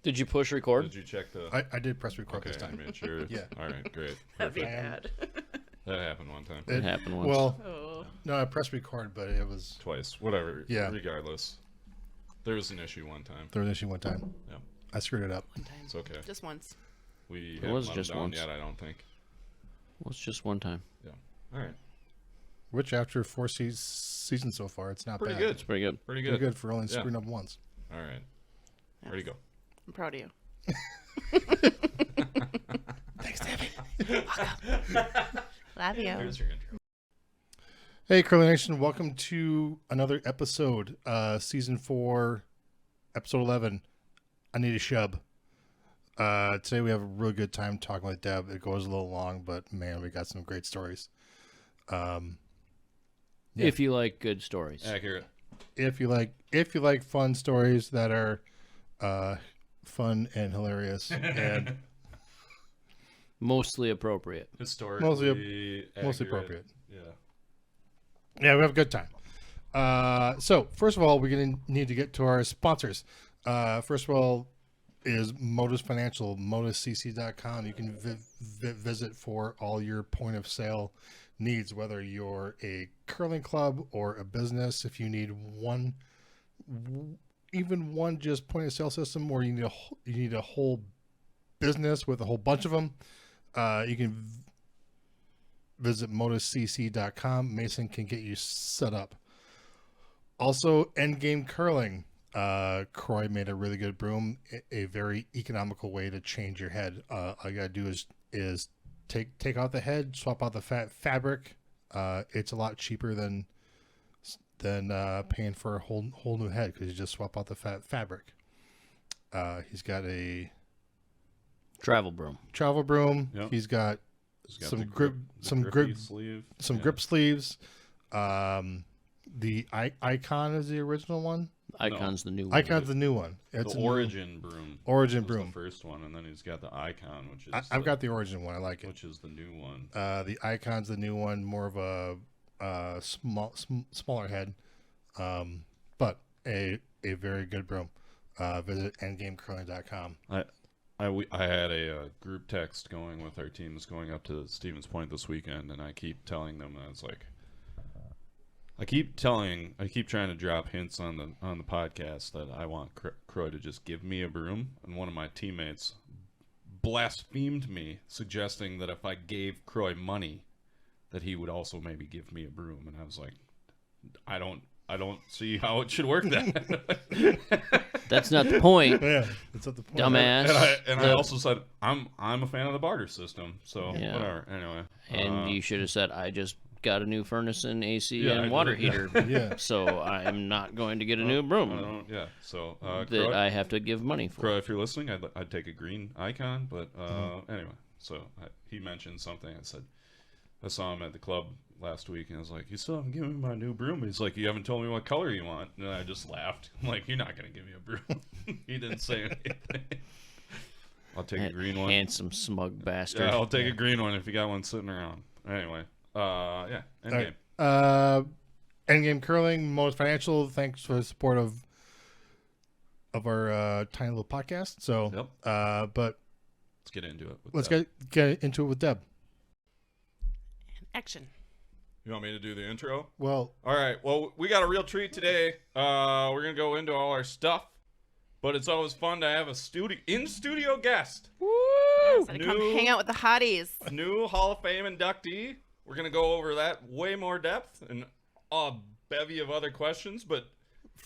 Did you push record? Did you check the... I did press record this time. I made sure. Yeah. All right, great. That'd be Perfect. bad. That happened one time. It happened once. Well, Oh. no, I pressed record, but it was... Twice. Whatever. Yeah. Regardless. There was an issue one time. There was an issue one time. Yeah. I screwed it up. One time. It's okay. Just once. We It haven't was let just them down once. yet, I don't think. Well, it's just one time. Yeah. All right. Which, after 4 seasons so far, it's not Pretty bad. good. It's pretty good. Pretty Pretty good. good for only Yeah. screwing up once. All right. Yes. Ready to go. I'm proud of you. Thanks, Debbie. Love you. Here's your intro. Hey, Curly Nation. Welcome to another episode, Season 4, Episode 11, I Need a Shub. Today we have a really good time talking with Deb. It goes a little long, but man, we got some great stories. Yeah. If you like good stories. Accurate. If you like fun stories that are fun and hilarious and Mostly appropriate. Historically mostly accurate. appropriate. Yeah. We have a good time. So first of all, we're going to need to get to our sponsors. First of all is Modus Financial, moduscc.com. You can visit for all your point of sale needs, whether you're a curling club or a business. If you need even one just point of sale system, or you need a whole business with a whole bunch of them, you can visit moduscc.com. Mason can get you set up. Also, Endgame Curling. Croy made a really good broom, a very economical way to change your head. All you gotta do is take out the head, swap out the fabric. It's a lot cheaper than paying for a whole new head, because you just swap out the fabric. He's got a Travel broom. travel broom. Yep. He's got some grip sleeve. grip sleeves. The icon is the original one. Icon's the new one. Icon's the new one. It's The a new- Origin broom. Origin was broom. The first one, and then he's got the Icon, which is I've got the Origin one. I like it. which is the new one. The Icon's the new one, more of a smaller head, but a very good broom. Visit endgamecurling.com. I had a group text going with our teams going up to Stevens Point this weekend, and I keep telling them, I was like, I keep trying to drop hints on the podcast that I want Croy to just give me a broom, and one of my teammates blasphemed me, suggesting that if I gave Croy money, that he would also maybe give me a broom, and I was like, I don't see how it should work that. That's not the point, Yeah, that's at the point. dumbass. I also said I'm a fan of the barter system, so Yeah. whatever. Anyway, And you should have said, I just got a new furnace and AC Yeah, I and did. water heater. Yeah. So I am not going to get a new broom So that Croy, I have to give money for. Croy, if you're listening, I'd take a green Icon, but anyway. So he mentioned something. I saw him at the club last week, and I was like, "You still haven't given me my new broom." He's like, "You haven't told me what color you want," and I just laughed. I'm like, "You're not gonna give me a broom." He didn't say anything. I'll take a green one. Handsome, smug bastard. Yeah, I'll take a green one if you got one sitting around. Anyway, yeah, Endgame. Endgame Curling, Modus Financial. Thanks for the support of our tiny little podcast. So, Yep. but Let's get into it. let's get into it with Deb. Action. You want me to do the intro? Well, All right. Well, we got a real treat today. We're gonna go into all our stuff, but it's always fun to have a in-studio guest. Yes, and come New- hang out with the hotties. A new Hall of Fame inductee. We're gonna go over that way more depth and a bevy of other questions. But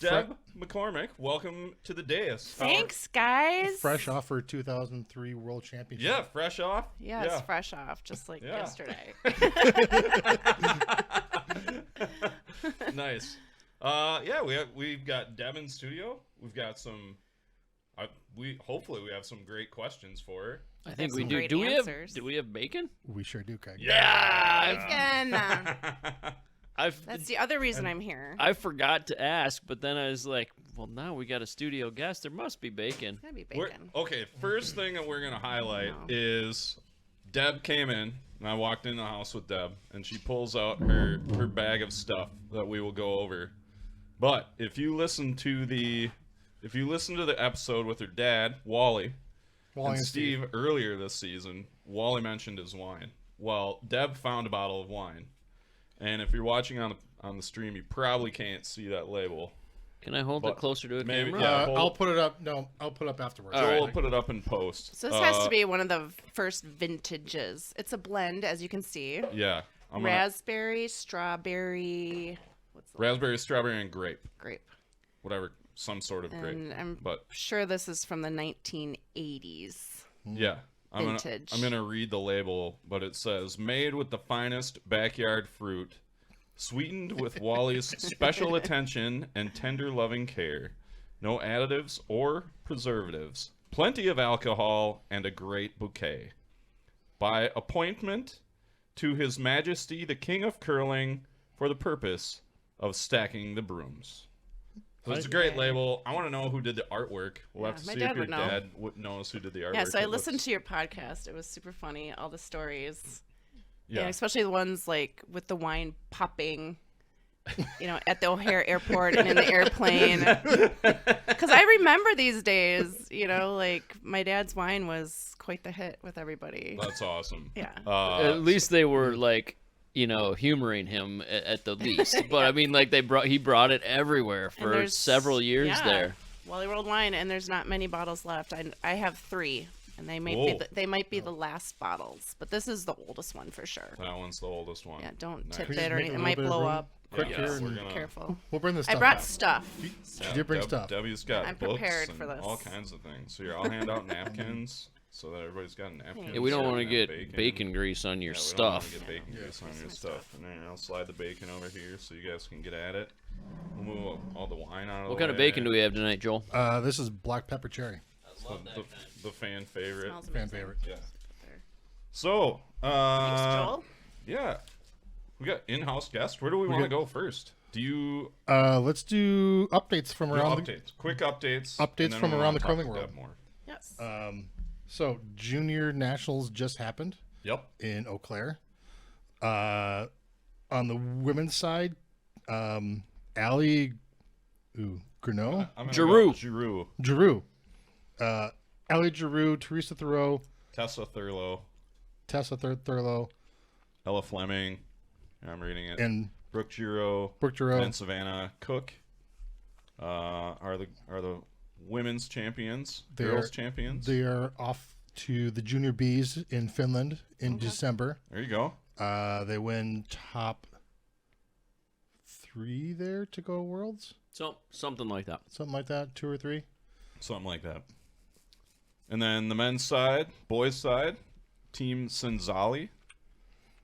Deb McCormick, welcome to the dais. Thanks, guys. fresh off her 2003 World Championship. Yeah, fresh off. Yeah, it's fresh off, just like Yeah. yesterday. Nice. We've got Deb in studio. We've got some. Hopefully we have some great questions for her. I think Some we do. great Do we answers. have bacon? We sure do, Keg. Again. I've That's the other reason I'm here. I forgot to ask, but then I was like, well, now we got a studio guest. There must be bacon. It's gotta be bacon. Okay, first thing that we're gonna highlight is Deb came in, and I walked in the house with Deb, and she pulls out her bag of stuff that we will go over. But if you listen to the if you listen to the episode with her dad, Wally Wally and Steve earlier this season, Wally mentioned his wine. Well, Deb found a bottle of wine, and if you're watching on the stream, you probably can't see that label. Can I hold it closer to a maybe, camera? yeah. I'll put it up. No, I'll put it up afterwards. Joel will put it up in post. So this has to be one of the first vintages. It's a blend, as you can see. Yeah. Raspberry, strawberry. Raspberry, strawberry, and grape. Grape. Whatever, some sort of grape. And I'm but sure this is from the 1980s. yeah. Vintage. I'm gonna read the label, but it says made with the finest backyard fruit, sweetened with Wally's special attention and tender loving care. No additives or preservatives. Plenty of alcohol and a great bouquet. By appointment to His Majesty the King of Curling for the purpose of stacking the brooms. So it's a great label. I want to know who did the artwork. We'll have to my see dad if your would know. dad knows who did the artwork. Yeah, so I listened to your podcast. It was super funny, all the stories. Yeah. And especially the ones like with the wine popping, at the O'Hare airport and in the airplane. Because I remember these days, like my dad's wine was quite the hit with everybody. That's awesome. Yeah. At least they were like, humoring him at the least. But I mean, like he brought it everywhere for there's- several years yeah, there. Wally World Wine, and there's not many bottles left. I have 3, and they might be the last bottles, but this is the oldest one for sure. That one's the oldest one. Yeah, don't Nice. tip Can we it just or make a anything. It little might bit of blow room? up. Quick Yeah, here, we're and gonna- Careful. we'll bring this I stuff brought back. stuff. Yeah, did bring stuff. Debbie's got I'm books prepared and for this. all kinds of things. So here, I'll hand out napkins so that everybody's got a napkin. Yeah, we don't want to and get bacon grease on your Yeah, we don't wanna stuff. get bacon grease on your stuff. And then I'll slide the bacon over here so you guys can get at it. We'll move all the wine out of What the kind of way. bacon do we have tonight, Joel? This is black pepper cherry. The fan favorite. Smells Fan amazing. favorite. Yeah. So, Thanks, Joel. yeah, we got in-house guests. Where do we want to go first? Do you Let's do updates from around the updates? Quick updates. Updates and then from we around wanna the talk curling to world. Deb more. Yes. So junior nationals just happened Yep. in Eau Claire. On the women's side, Allie Grineau, I'm gonna Giroux. go Giroux. Giroux, Allie Giroux, Teresa Thoreau, Tessa Thurlow. Tessa Thurlow, Ella Fleming. I'm reading it. and Brooke Giroux. Brooke Giroux. And Savannah Cook are the women's champions, girls champions. They are off to the junior Bs in Finland in December. There you go. They win top 3 there to go Worlds, So something like that. something like that, 2 or 3. Something like that. And then the men's side, boys' side, Team Senzali.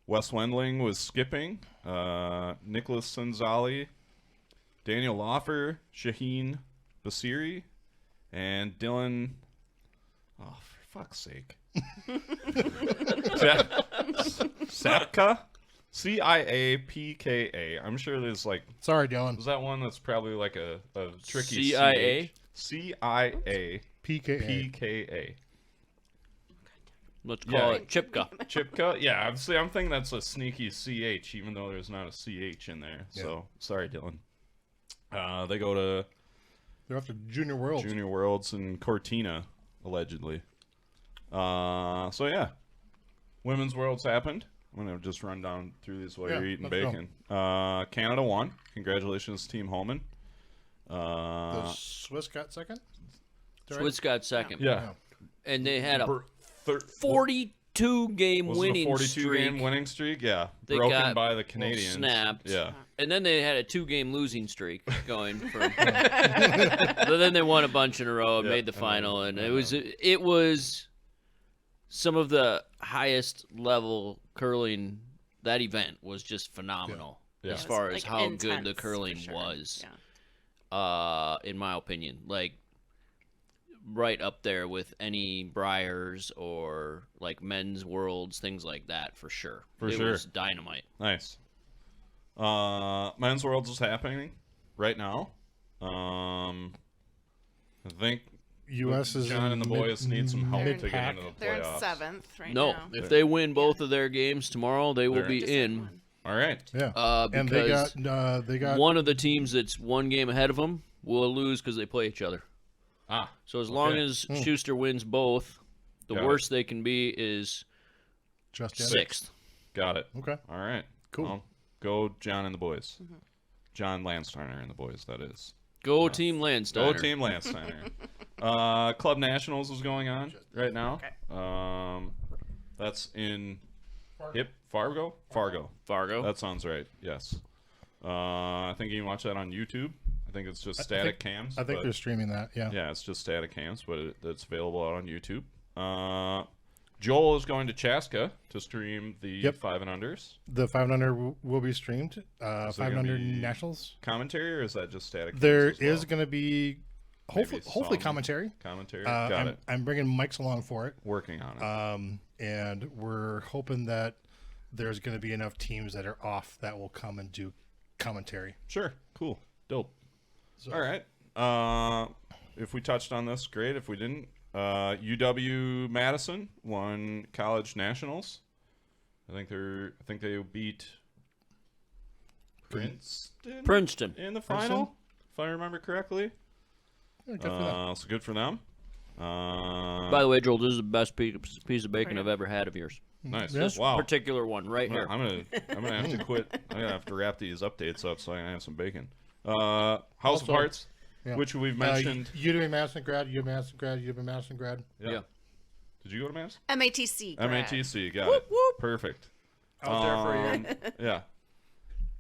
Wes Wendling was skipping. Nicholas Senzali, Daniel Loffer, Shaheen Basiri, and Dylan. Oh, for fuck's sake. Sapka? CIAPKA. I'm sure there's like. Sorry, Dylan. Was that one that's probably like a tricky CIA? CIAPKA. PKA. Let's call Yeah. it Chipka. Chipka? Yeah, I'm thinking that's a sneaky CH, even though there's not a CH in there. Yeah. So, sorry, Dylan. They go to They're off to Junior Worlds. Junior Worlds in Cortina, allegedly. So, yeah. Women's Worlds happened. I'm going to just run down through these while Yeah, you're eating let's go. bacon. Canada won. Congratulations, Team Holman. The Swiss got second. Is that right? Swiss got second. Yeah. And they had a For 42-game was it a winning 42 streak. game winning streak? Yeah. They Broken got by the Canadians. snapped. Yeah. And then they had a 2-game losing streak going. But then they won a bunch in a row and Yeah, made the and final, then- and it was some of the highest level curling. That event was just phenomenal Yeah. as It was, far as like, how good the intense, curling for sure. was. Yeah. In my opinion, like right up there with any Briars or like men's worlds, things like that for sure. For it sure. was dynamite. Nice. Men's Worlds is happening right now. I think U.S. is John in and the boys need some help to get into the They're in playoffs. 7th right No, now. if they win both of their games tomorrow, they will They're be Just in. one. All right. Yeah. And Because they got one of the teams that's one game ahead of them will lose because they play each other. So as long Okay. as Schuster wins both, the Got it. worst they can be is Just yet. 6th. Got it. Okay. All right. Cool. Well, go John and the boys. John Landsteiner and the boys, that is. Go Team Go Landsteiner. Team Landsteiner. Club Nationals is going on right now. That's in Fargo? Fargo. That sounds right, yes. I think you can watch that on YouTube. I think it's just static cams. I think but- they're streaming that. Yeah. Yeah, it's just static cams, but it's available out on YouTube. Joel is going to Chaska to stream the 5 and unders. The 500 will be streamed. there 500 gonna be Nationals. Commentary, or is that just static? There cams as well? is going to be hopefully some commentary. Commentary. Got it. I'm bringing mics along for it. Working on it. And we're hoping that there's going to be enough teams that are off that will come and do commentary. Sure. Cool. Dope. So, All right. If we touched on this, great. If we didn't, UW Madison won college nationals. I think they beat Princeton. in the final, if I remember correctly. yeah, good for them. So good for them. By the way, Joel, this is the best piece of bacon I've ever had of yours. Nice. Yes. Wow. Particular one right Well, here. I'm gonna have to quit. I'm gonna have to wrap these updates up so I can have some bacon. House of Also- Hearts, Yeah. which we've mentioned. UW Madison grad, UW Madison grad, UW Madison grad. Yeah. Did you go to Madison? MATC. grad. MATC. Got Whoop, it. whoop. Perfect. I was there for a year.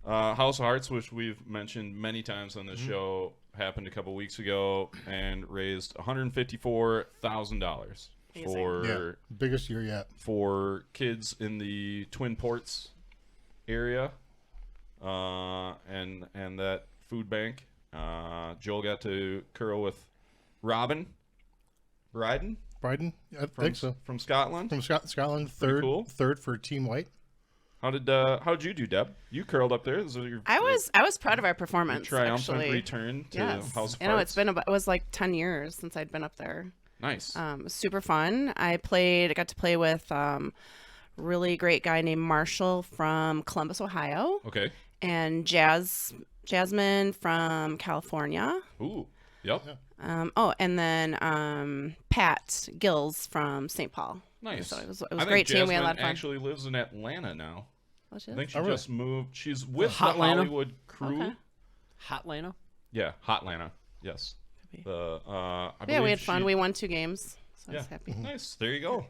Yeah. House of Hearts, which we've mentioned many times on this show, happened a couple weeks ago and raised $154,000 Amazing. for Yeah, biggest year yet. for kids in the Twin Ports area, and that food bank. Joel got to curl with Robin Bryden Bryden, I think so. from Scotland. From Scotland, third, cool. third for Team White. How'd you do, Deb? You curled up there. Is it your, I was proud of our performance. triumphant actually. return to Yes. House of I know Hearts? it was like 10 years since I'd been up there. Nice. Super fun. I got to play with really great guy named Marshall from Columbus, Ohio, Okay. and Jasmine from California. Ooh. Yep. And then Pat Gills from St. Paul. Nice. So it was I a think great team. We had a lot of Jasmine fun. actually lives in Atlanta now. Oh, she I is? think she really? just moved. She's with the Hotlanta? Hollywood crew. Okay. Hotlanta? Yeah, Hotlanta. Yes. Could be. I Yeah, believe we had fun. she- We won 2 games. So I Yeah. was happy. Nice. There you go.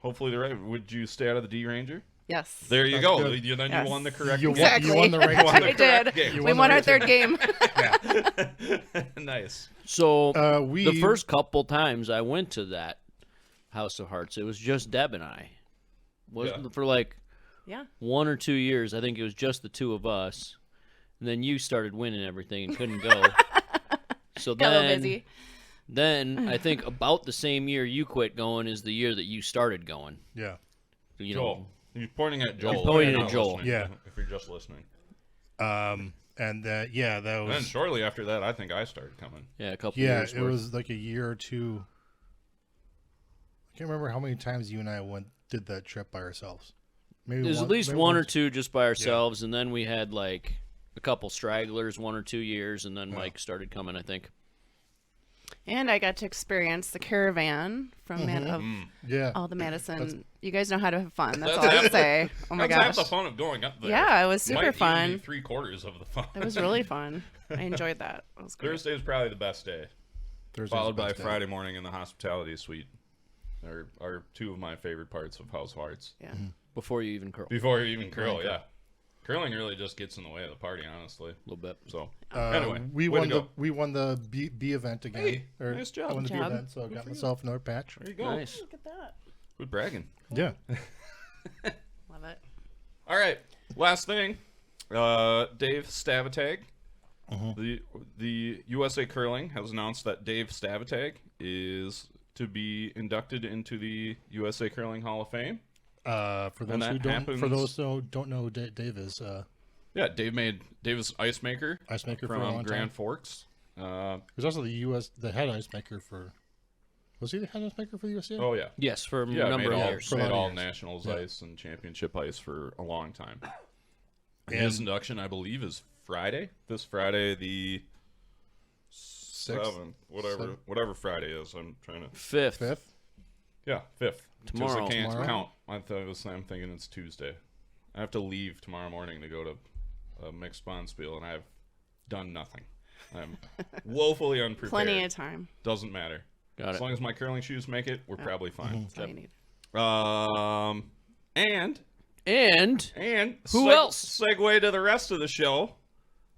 Hopefully they're right. Would you stay out of the D Ranger? Yes. There you That's go. good. Then Yes. you won the correct You game. won- you won the right won the We correct did. game. You We won won the our right third game. Nice. So We the first couple times I went to that House of Hearts, it was just Deb and I. For like Yeah. 1 or 2 years, I think it was just the two of us. And then you started winning everything and couldn't go. So Got a little busy. then I think about the same year you quit going is the year that you started going. yeah. You Joel. know, You're pointing at Joel. pointing You're at not Joel. listening, Yeah. If you're just listening. And that that And then was shortly after that, I think I started coming. yeah, a couple yeah. years It worth. was like a year or two. I can't remember how many times you and I did that trip by ourselves. Maybe There's one- at least maybe one or once. two just by ourselves, and then we had like a couple stragglers, 1 or 2 years, and then Mike started coming, I think. And I got to experience the caravan from Yeah. all the Madison. You guys know how to have fun. That's all That's I half- say. Oh my That's half gosh. the fun of going up there. Yeah, it was super Might even be fun. 3/4 of the fun. It was really fun. I enjoyed that. It was great. Thursday is probably the best day, Thursday's followed the by best day. Friday morning in the hospitality suite. Are two of my favorite parts of House of Hearts. Yeah. Before you even curl. Before you even curl, yeah. Curling really just gets in the way of the party, honestly. A little bit. So Anyway, we way to won the B event again. Hey, nice job. I won the Good B job. event, so I got myself another patch. There you go. Nice. Look at that. Good bragging. Yeah. Love it. All right, last thing. Dave Stavatag. The USA Curling has announced that Dave Stavatag is to be inducted into the USA Curling Hall of Fame. For those that who don't, happens- for those who don't know, who Dave is Yeah, Dave is ice maker ice maker for a from long Grand time. Forks. He was also the head ice maker for. Was he the head ice maker for the USA? Oh yeah, Yes, for a yeah. number Made of all, years. For a made lot of all years. nationals Yeah. ice and championship ice for a long time. And- His induction, I believe, is Friday. This Friday, the Sixth, 7th, whatever Friday is. I'm trying to. 5th. 5th. Yeah, 5th. Tomorrow. I can't Tomorrow? count. I'm thinking it's Tuesday. I have to leave tomorrow morning to go to a mixed bonspiel, and I've done nothing. I'm woefully unprepared. Plenty of time. Doesn't matter. Got As it. long as my curling shoes make it, we're probably fine. That's all you need. And Who else? Segue to the rest of the show.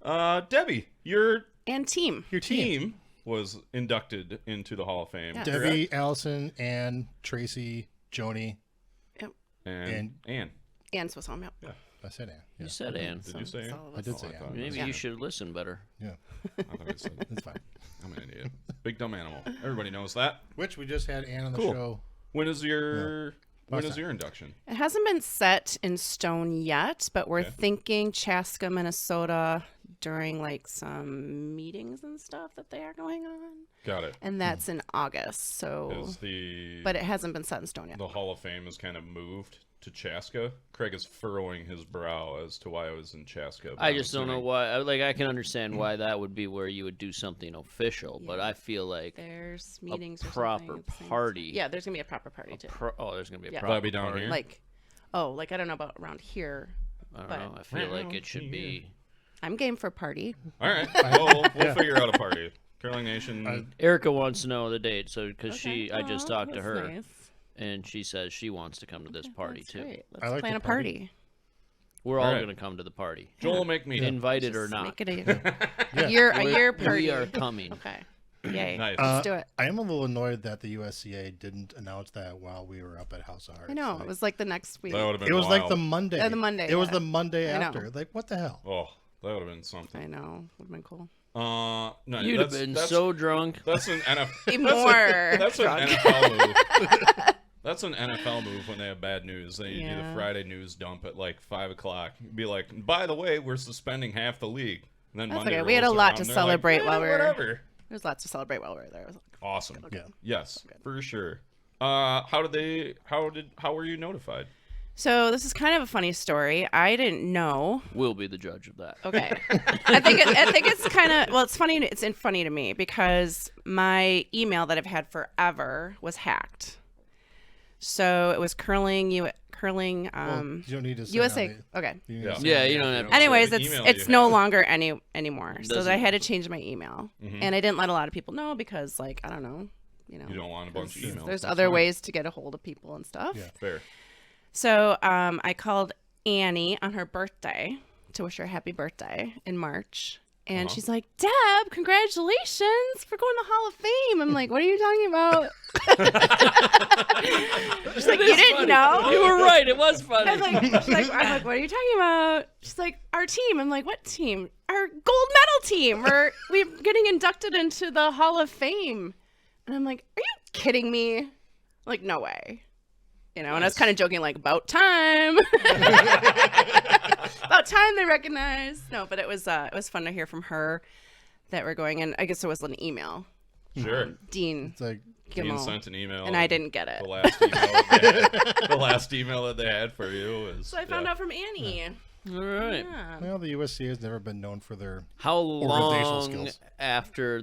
Debbie, your And team. team was inducted into the Hall of Fame. Yeah. Debbie, Allison, Ann, Tracy, Joni. And Ann. And Swiss Home. Yep. Yeah. I said Ann. Yeah. You said Ann. Did you say That's Ann? all of I us. did say I Ann. thought- Maybe Yeah. you should listen better. Yeah, I thought I said it's fine. I'm an idiot. Big dumb animal. Everybody knows that. Which we just had Ann on the Cool. show. When is your Last time. induction? It hasn't been set in stone yet, but we're Okay. thinking Chaska, Minnesota during like some meetings and stuff that they are going on. Got it. And that's in August. So, Is the but it hasn't been set in stone yet. the Hall of Fame is kind of moved to Chaska? Craig is furrowing his brow as to why it was in Chaska. but I I'm just don't know assuming- why. Like, I can understand why that would be where you would do something official, but I feel like There's meetings or proper something at the same party. time. Yeah, there's gonna be a proper party too. there's gonna be a Yeah. proper Will that be down party. here? Like, I don't know about around here. I don't but- know. I feel like it should be. I'm game for party. All right. We'll figure out a party. Curling Nation. Erica wants to know the date, so because Okay. I just Aw, talked to that's her, nice. and she says she wants to come to this party That's too. great. I Let's like plan the a party. We're all Alright. gonna come to the party, Joel will make me. invited or Just not. Make it Yeah. a year party. We are coming. Okay. Yay. Nice. Let's do it. I am a little annoyed that the USCA didn't announce that while we were up at House of Hearts. I know. Like, It was like the next week. That would have been it was like wild. the Monday. Yeah, the Monday, It was yeah. the Monday I know. after. Like, what the hell? Oh, that would have been something. I know. Would have been cool. No, You'd have been so drunk. That's an NFL. More That's an drunk. NFL move. That's an NFL move when they have bad news. They do the Yeah. Friday news dump at like 5:00. Be like, by the way, we're suspending half the league. And then That's Monday okay. We had a rolls lot around, to and they're like, celebrate "Eh, while we were- whatever. There's lots to celebrate while we were there. It was like, Awesome. Yeah. Yes, for sure. How were you notified? so this is kind of a funny story. I didn't know. We'll be the judge of that. Okay. I think it's kind of, well, it's funny. It's funny to me because my email that I've had forever was hacked. So it was curling. Well, you don't need to say USA. how Okay. they- Yeah. Yeah, you don't have. Anyways, the it's email it's you no had. longer anymore. So Doesn't- I had to change my email, and I didn't let a lot of people know because, like, I don't know, You don't want a bunch of emails. There's That's other fine. ways to get a hold of people and stuff. Yeah. Fair. So I called Annie on her birthday to wish her a happy birthday in March. And she's like, Deb, congratulations for going to the Hall of Fame. I'm like, what are you talking about? She's like, you didn't know? You were right. It was funny. I'm like, what are you talking about? She's like, our team. I'm like, what team? Our gold medal team. We're getting inducted into the Hall of Fame. And I'm like, are you kidding me? Like, no way. And I was kind of joking, like, about time. About time they recognized. No, but it was fun to hear from her that we're going. And I guess it was an email. Sure. Dean It's like, Dean Gimel. sent an email. And I didn't get it. The last email that they had, the last email that they had for you was. So I found out from Annie. All right. Yeah. well, the USCA has never been known for their. How Organizational long skills. after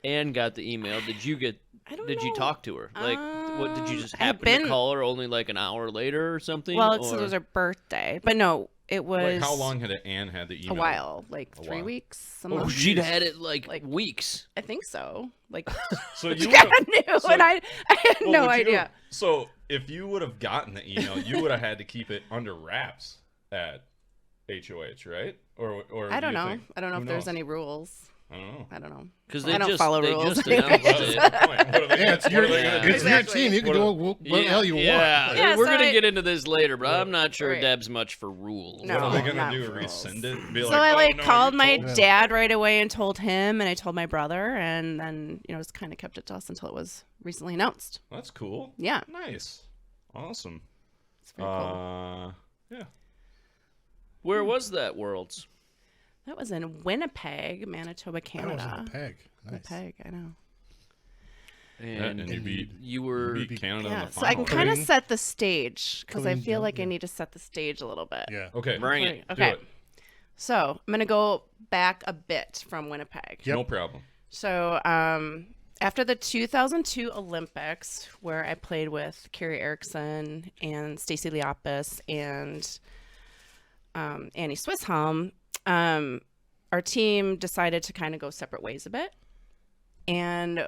Anne got the email did you get? I don't Did you know. talk to her? Like, what did you just I've happen to been- call her only like an hour later or something? Well, or... it was her birthday. But no, it was Like, how long had Anne had the email? a while. Like A 3 while. weeks. Some Oh, months. she'd had it like Like- weeks. I think so. Like, So you I would've- knew, so- and I had well, no would you- idea. So if you would have gotten the email, you would have had to keep it under wraps at HOH, right? Or I do don't you know. think- I don't know who if there's knows? any rules. I don't know. I don't know. Because I don't follow rules just anyways. announced Well, that's it. the point. What are they Yeah, gonna- it's what your, are they gonna do? it's your Exactly. team. You can What do are- what the hell you want. Yeah, Yeah, we're so gonna I- get into this later, but I'm not sure Right. Deb's much for rules. No. What are they gonna not do? rules. Rescind it? Be So like, I "Oh, no, called you my told me." dad right away and told him, and I told my brother, and then just kind of kept it to us until it was recently announced. That's cool. Yeah, Nice. Awesome. it's very cool. Yeah. Where was that Worlds? That was in Winnipeg, Manitoba, That was Canada. a peg. Nice. Winnipeg, I know. And you beat you were beat Canada in Yeah, the so I can final. kind of Clean- set the stage because I clean feel jump, like I yeah. need to set the stage a little bit. Yeah. Okay. bring it. Do Okay. it. So I'm gonna go back a bit from Winnipeg. Yep. No problem. So after the 2002 Olympics, where I played with Carrie Erickson and Stacy Liapis and Annie Swisshelm, our team decided to kind of go separate ways a bit. And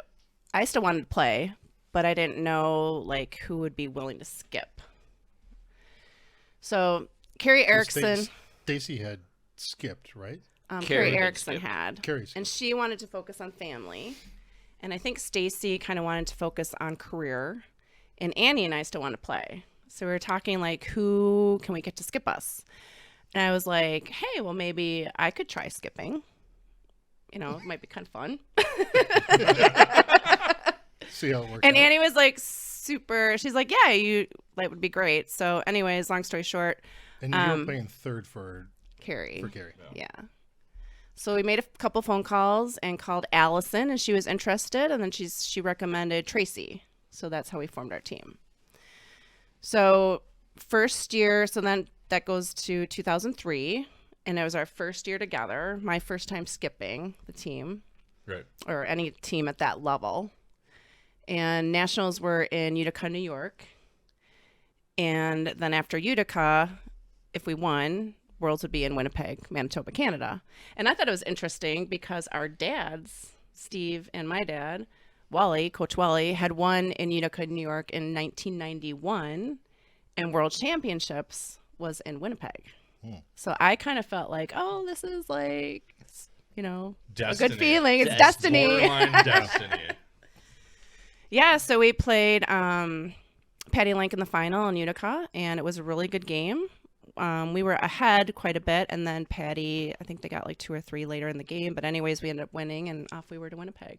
I still wanted to play, but I didn't know like who would be willing to skip. So Carrie Erickson, Stacy had skipped, right? Carrie had Erickson skipped. had, Carrie's. and she wanted to focus on family, and I think Stacy kind of wanted to focus on career, and Annie and I still want to play. So we were talking like, who can we get to skip us? And I was like, hey, well maybe I could try skipping. You know, it might be kind of fun. See how it works. And out. Annie was like super. She's like, yeah, that would be great. So, anyways, long story short, And you were playing third for Carrie. Carrie. Yeah. So we made a couple phone calls and called Allison, and she was interested. And then she recommended Tracy. So that's how we formed our team. So first year, so then that goes to 2003, and it was our first year together. My first time skipping the team, Right. or any team at that level. And nationals were in Utica, New York. And then after Utica, if we won, worlds would be in Winnipeg, Manitoba, Canada. And I thought it was interesting because our dads, Steve and my dad, Wally, Coach Wally, had won in Utica, New York in 1991, and World Championships was in Winnipeg. So I kind of felt like, oh, this is like, you know, Destiny. a good feeling. It's destiny. Borderline destiny. Yeah, so we played Patty Link in the final in Utica, and it was a really good game. We were ahead quite a bit, and then Patty, I think they got like 2 or 3 later in the game. But anyways, we ended up winning, and off we were to Winnipeg.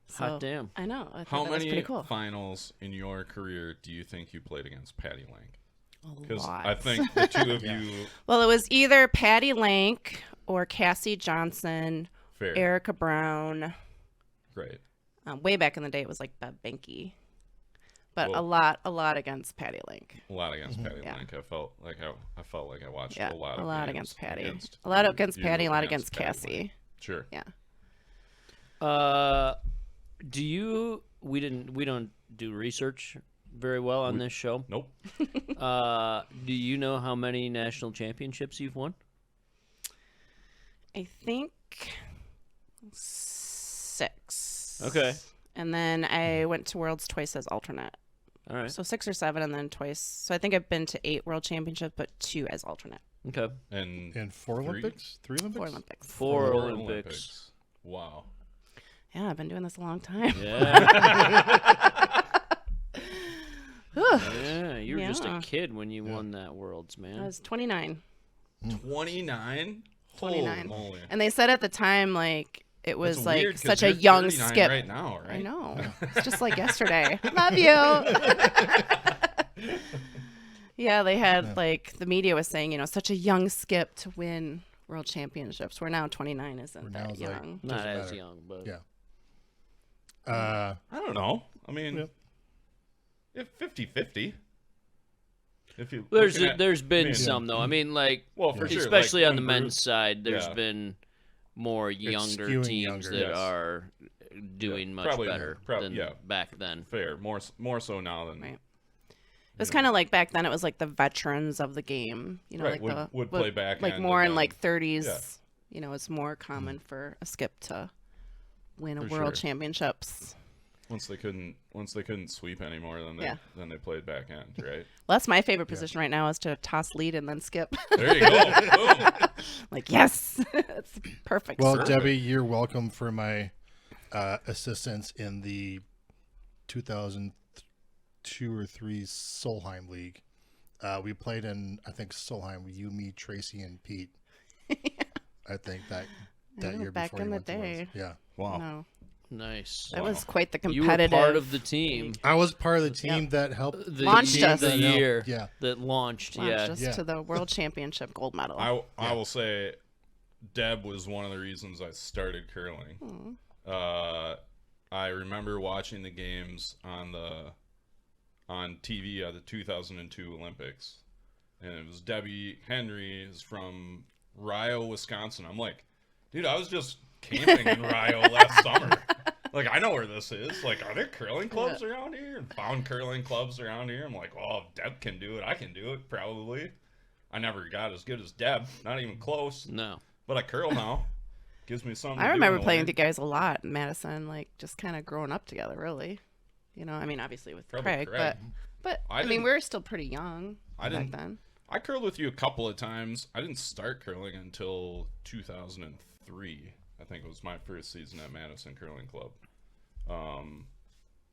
So, Hot damn. I know. I How thought that was many pretty cool. finals in your career do you think you played against Patty Link? A Because lot. I think the two of you, Well, it was either Patty Lank or Cassie Johnson, fair, Erica Brown. great. Way back in the day, it was like Bev Benke. But Whoa. a lot against Patty Link. A lot against Patty Yeah. Link. I felt like I watched Yeah, a lot. a Of lot games against Patty. against A lot you- against you Patty, a lot against Patty Cassie. Link. Sure. Yeah. We don't do research very well on this show. Nope. Do you know how many national championships you've won? I think 6. Okay. And then I went to Worlds twice as alternate. All right. So 6 or 7 and then twice. So I think I've been to 8 World Championships, but 2 as alternate. Okay. And 4 Olympics? 3 Olympics? 4 Olympics. Four four Olympics. Wow. Yeah, I've been doing this a long time. Yeah. Yeah, you were just a Yeah. kid when you won that Worlds, man. I was 29. 29. 29. Holy moly. And they said at the time, like, it was That's like weird 'cause such a you're young 39 skip. right now, right? I know. It's just like yesterday. Love you. Yeah, they had like the media was saying, you know, such a young skip to win World Championships. Where now 29 isn't Where now that it's like- young. Not Doesn't as matter. young, but Yeah. I don't know. I mean, Yeah. if 50-50. If you there's looking at- there's been I mean, some though. I mean, like Well, for sure, especially like, on the when men's side, there's yeah. been more younger skewing teams younger. that Yes. are doing Yeah, much probably better more. than Yeah. back then. fair, more so now than Right. It was kind of like back then. It was like the veterans of the game, you know, Right, like would play back like end more and in then- like 30s. yeah. You know, it's more common for a skip to win a For world sure. championships. once they couldn't sweep anymore, Yeah. then they played back end, right? Well, that's my favorite position right now is to toss lead and then skip. There you go. Boom. Like yes, it's perfect. Well, Perfect. Debbie, you're welcome for my assistance in the 2002 or 3 Solheim League. We played in, I think, Solheim. You, me, Tracy, and Pete. I think that know, year back before in you the went to Worlds. day. Yeah. Wow. No, Nice. that was quite the You were competitive. part of the team. I was part of the team that helped. The, Launched team us. the that helped- year Yeah. that launched. launched Yeah. us Yeah. to the world championship gold medal. I will say, Deb was one of the reasons I started curling. I remember watching the games on TV at the 2002 Olympics, and it was Debbie Henry is from Rio, Wisconsin. I'm like, dude, I was just camping in Rio last summer. Like, I know where this is. Like, are there curling clubs around here? And found curling clubs around here. I'm like, well, if Deb can do it, I can do it, probably. I never got as good as Deb. Not even close. No. But I curl now. Gives me something I to do remember in the playing with winter. you guys a lot in Madison, like just kind of growing up together, really. You know, I mean, obviously with Probably Craig, but I mean, didn't- we were still pretty young I back didn't- then. I curled with you a couple of times. I didn't start curling until 2003. I think it was my first season at Madison Curling Club.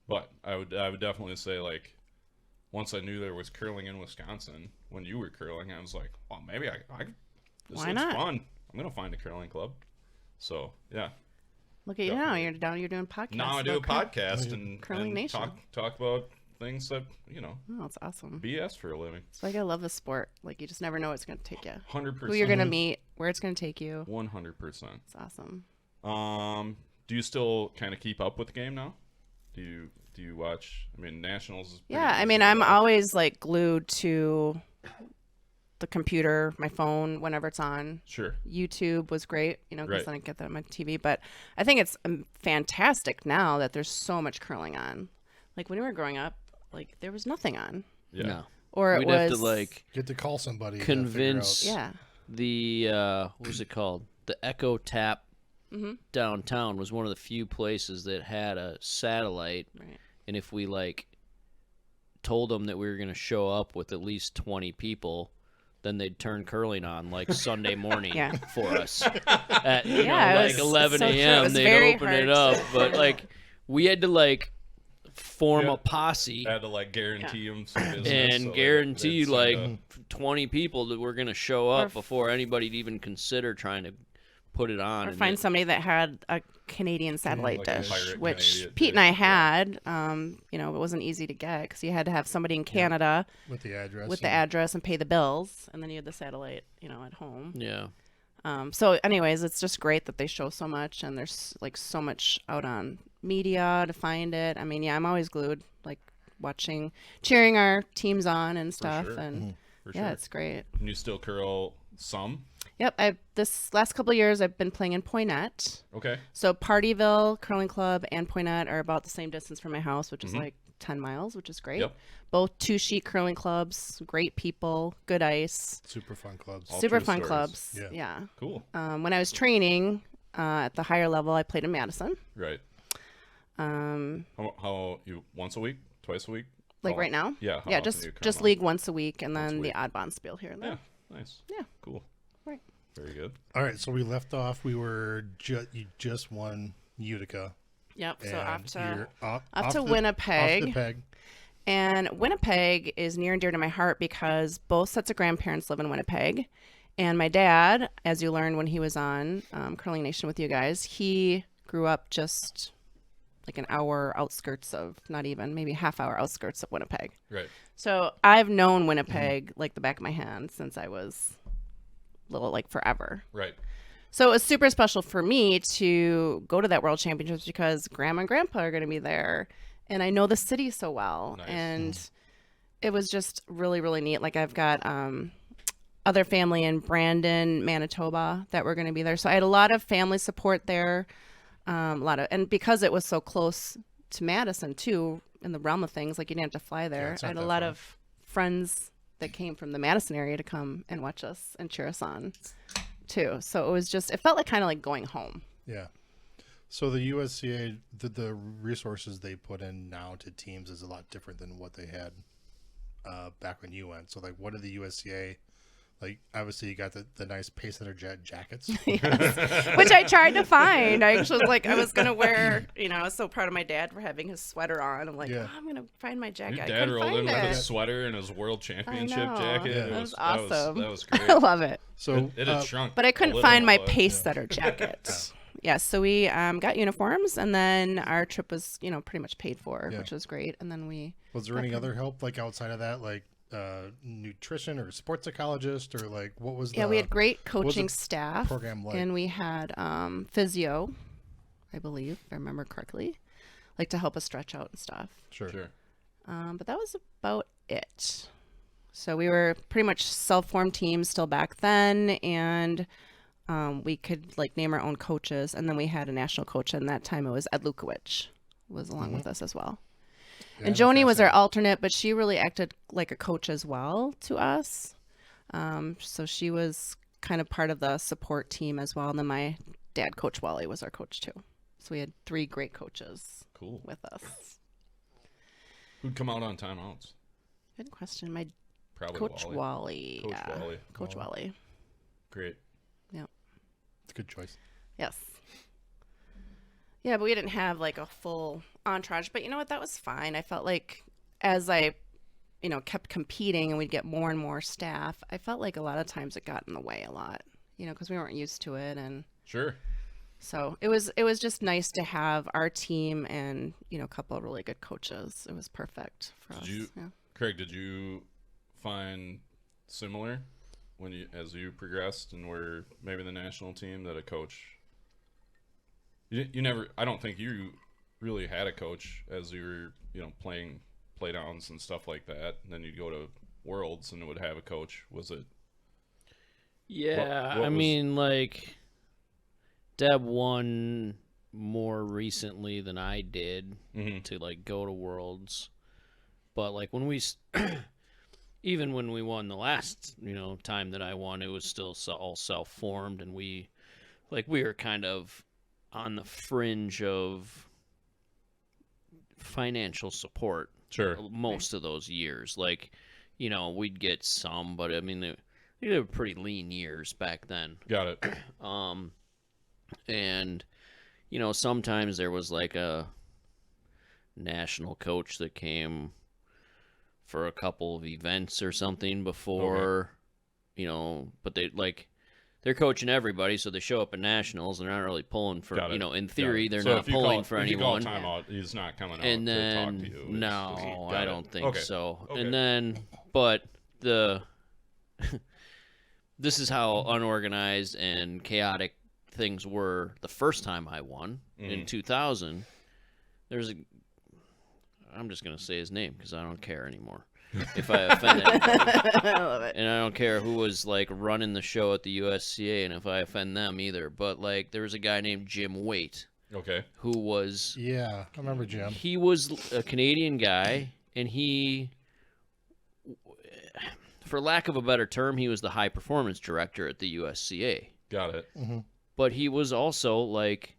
But I would definitely say, like, once I knew there was curling in Wisconsin, when you were curling, I was like, well, maybe this Why looks not? fun. I'm gonna find a curling club. So yeah, Look at you now. You're doing podcasts. now I do a about podcast and Curling Nation. talk about things that Oh, that's awesome. BS for a living. It's like I love the sport. Like you just never know what's going to take you. 100%. Who you're going to meet, where it's going to take you. 100%. It's awesome. Do you still kind of keep up with the game now? Do you watch? I mean, nationals. Is pretty Yeah, I easy mean, to I'm watch. always like glued to the computer, my phone, whenever it's on. Sure. YouTube was great, you know, because Right. I didn't get that on my TV. But I think it's fantastic now that there's so much curling on. Like when we were growing up, like there was nothing on, Yeah. No. or it We'd was have to like Get to call somebody. convince yeah, the what was it called? The Echo Tap Mm-hmm. downtown was one of the few places that had a satellite, right. and if we like told them that we were going to show up with at least 20 people, then they'd turn curling on like Sunday morning Yeah. for us. At Yeah, it like was 11 so true. It a.m. was they'd very open it hard. up, but like we had to like form Yeah. a posse I had to like guarantee them some business. and so guarantee they'd like send 20 people that were going to show up Or- before anybody'd even consider trying to put it on. Or and find it- somebody that had a Canadian satellite like a dish, pirate which Canadian Pete and I dish, yeah. had. You know, it wasn't easy to get because you had to have somebody in Canada with the address. with the address and pay the bills, and then you had the satellite, you know, at home. Yeah. So, anyways, it's just great that they show so much, and there's like so much out on media to find it. I mean, yeah, I'm always glued, like watching, cheering our teams on and stuff, sure. and for yeah, sure. it's great. And you still curl some? Yep, this last couple of years I've been playing in Poynette. Okay. So Partyville Curling Club and Poynette are about the same distance from my house, which is Mhm. like 10 miles, which is great. Yep. Both two-sheet curling clubs, great people, good ice, super fun clubs. All super true fun stories. clubs. Yeah. Yeah. Cool. When I was training at the higher level, I played in Madison. Right. Um, How you once a week, twice a week? like How- right now. Yeah. how Yeah, often just do you come just on? league once a week, and Once a then the week. odd bond spiel here and there. Yeah. Nice. Yeah. Cool. Right. Very good. All right, so we left off. We were you just won Utica. Yep. So and off to you're off to the- Winnipeg. Off the peg. And Winnipeg is near and dear to my heart because both sets of grandparents live in Winnipeg. And my dad, as you learned when he was on Curling Nation with you guys, he grew up just like an hour outskirts of, not even, maybe half hour outskirts of Winnipeg. Right. So I've known Winnipeg like the back of my hand since I was little, like forever. Right. So it was super special for me to go to that World Championships because Grandma and Grandpa are going to be there. And I know the city so well. Nice. And it was just really, really neat. Like I've got other family in Brandon, Manitoba that were going to be there. So I had a lot of family support there. And because it was so close to Madison too, in the realm of things, like you didn't have to fly there. it's I not had a that lot far. of friends that came from the Madison area to come and watch us and cheer us on too. So it was just, it felt like kind of like going home. Yeah. So the USCA, the resources they put in now to teams is a lot different than what they had back when you went. So like, what did the USCA, like obviously you got the nice pace setter jackets. Yes. Which I tried to find. I actually was like, I was going to wear, you know, I was so proud of my dad for having his sweater on. I'm like, Yeah. oh, I'm going to find my jacket. Your I dad couldn't rolled in find with it. a sweater and his world championship know. jacket. Yeah. It That was awesome. That was great. I love it. So it had shrunk. But I a couldn't little, find my but- pace setter jacket. Yeah, so we got uniforms, and then our trip was, you know, pretty much paid for, Yeah. which was great. And then we, was there any other help like outside of that, like nutrition or sports psychologist or like what was the we had great was coaching the staff, program like? and we had physio, I believe, if I remember correctly, like to help us stretch out and stuff. Sure. But that was about it. So we were pretty much self-formed teams still back then, and we could like name our own coaches, and then we had a national coach, and that time it was Ed Lukowicz was along with us as well. Yeah, And I know Joni was our fascinating. alternate, but she really acted like a coach as well to us. So she was kind of part of the support team as well. And then my dad, Coach Wally, was our coach too. So we had 3 great coaches Cool. with us. Who'd come out on timeouts? Good question. My Probably Coach Wally. Wally. Coach yeah. Wally. Coach Wally. Great. It's a good choice. Yes. Yeah, but we didn't have like a full entourage. But you know what? That was fine. I felt like as I, kept competing and we'd get more and more staff, I felt like a lot of times it got in the way a lot, because we weren't used to it. And Sure. so it was just nice to have our team and, a couple of really good coaches. It was perfect for us. Yeah. Craig, did you find similar as you progressed and were maybe the national team that a coach? You never. I don't think you really had a coach as you were, playing play downs and stuff like that. And then you'd go to Worlds and it would have a coach. Was it? Yeah, What I was- mean, like, Deb won more recently than I did Mhm. to, like, go to Worlds. But, like, when we, even when we won the last, time that I won, it was still all self-formed, and we were kind of on the fringe of financial support Sure. most of those years. Like, we'd get some, but, I mean, they were pretty lean years back then. Got it. And sometimes there was like a national coach that came for a couple of events or something before, but they're coaching everybody, so they show up at nationals. They're not really pulling for, Got it. in Got theory, it. they're So not if you pulling call- for if you call anyone. timeout, he's not coming out And to then talk to you. It's- no, got I it. don't think Okay. so. Okay. And then, but this is how unorganized and chaotic things were the first time I won in 2000. I'm just gonna say his name because I don't care anymore if I offend anybody. I love it. And I don't care who was like running the show at the USCA, and if I offend them either. But like, there was a guy named Jim Waite Okay. who was Yeah, I remember Jim. he was a Canadian guy, and he, for lack of a better term, he was the high performance director at the USCA. Got it. But he was also like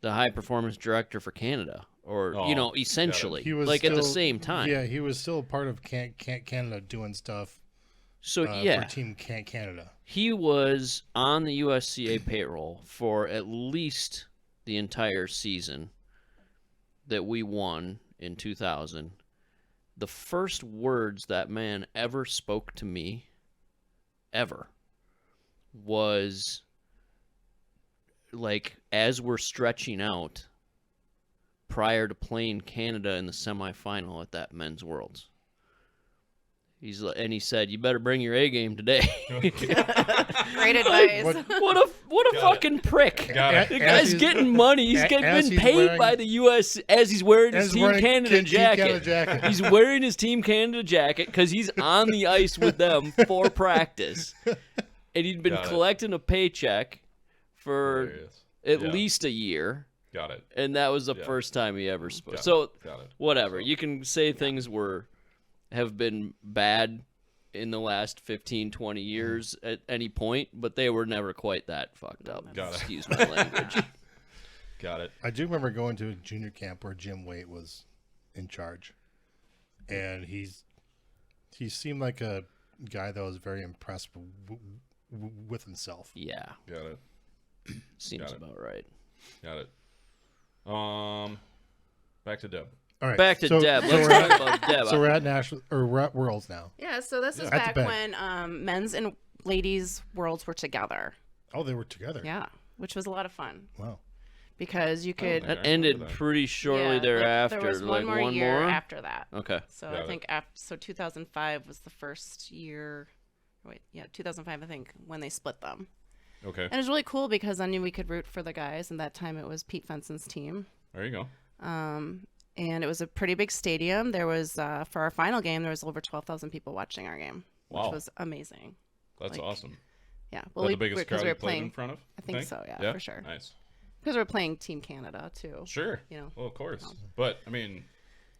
the high performance director for Canada, or Oh, essentially, He was like at the still- same time. Yeah, he was still part of Canada doing stuff So for Team Canada. he was on the USCA payroll for at least the entire season that we won in 2000. The first words that man ever spoke to me, ever, was like, as we're stretching out prior to playing Canada in the semifinal at that men's Worlds. He said, "You better bring your A game today." Great advice. What a fucking prick! Got it. The guy's getting money. He's as been he's paid wearing- by the U.S. as he's wearing his As Team wearing Canada Team Canada jacket. He's wearing his Team Canada jacket because he's on the ice with them for practice, and he'd been Got it. collecting a paycheck for Hilarious. at Yeah. least a year, Got it. and that was the Yeah. first time he ever spoke. Got it. So Got it. whatever, you can say things have been bad in the last 15, 20 years at any point, but they were never quite that fucked up. Got it. Excuse my language. Got it. I do remember going to a junior camp where Jim Waite was in charge, and he seemed like a guy that was very impressed with himself. Yeah, Got it. seems Got it. about right. Got it. Back to Deb. All right, Back to Deb. Let's we're talk at, about Deb. so we're at we're at Worlds now. Yeah, so this is At the back back. when men's and ladies worlds were together. Oh, they were together. Yeah, which was a lot of fun Wow. because you could. think That I ended remember that. pretty shortly yeah, thereafter. There was like one more year after that. Okay. So Got I it. think 2005 was the first year. Wait, yeah, 2005 I think when they split them. Okay. And it was really cool because I knew we could root for the guys, and that time it was Pete Fenson's team. There you go. And it was a pretty big stadium. There was for our final game there was over 12,000 people watching our game, Wow. which was amazing. That's like- awesome. Yeah. Well, the biggest crowd because we you were played playing. in front of? I think so. Yeah, for sure. Nice. Because we're playing Team Canada too. Sure. You know. Well, of course. But I mean,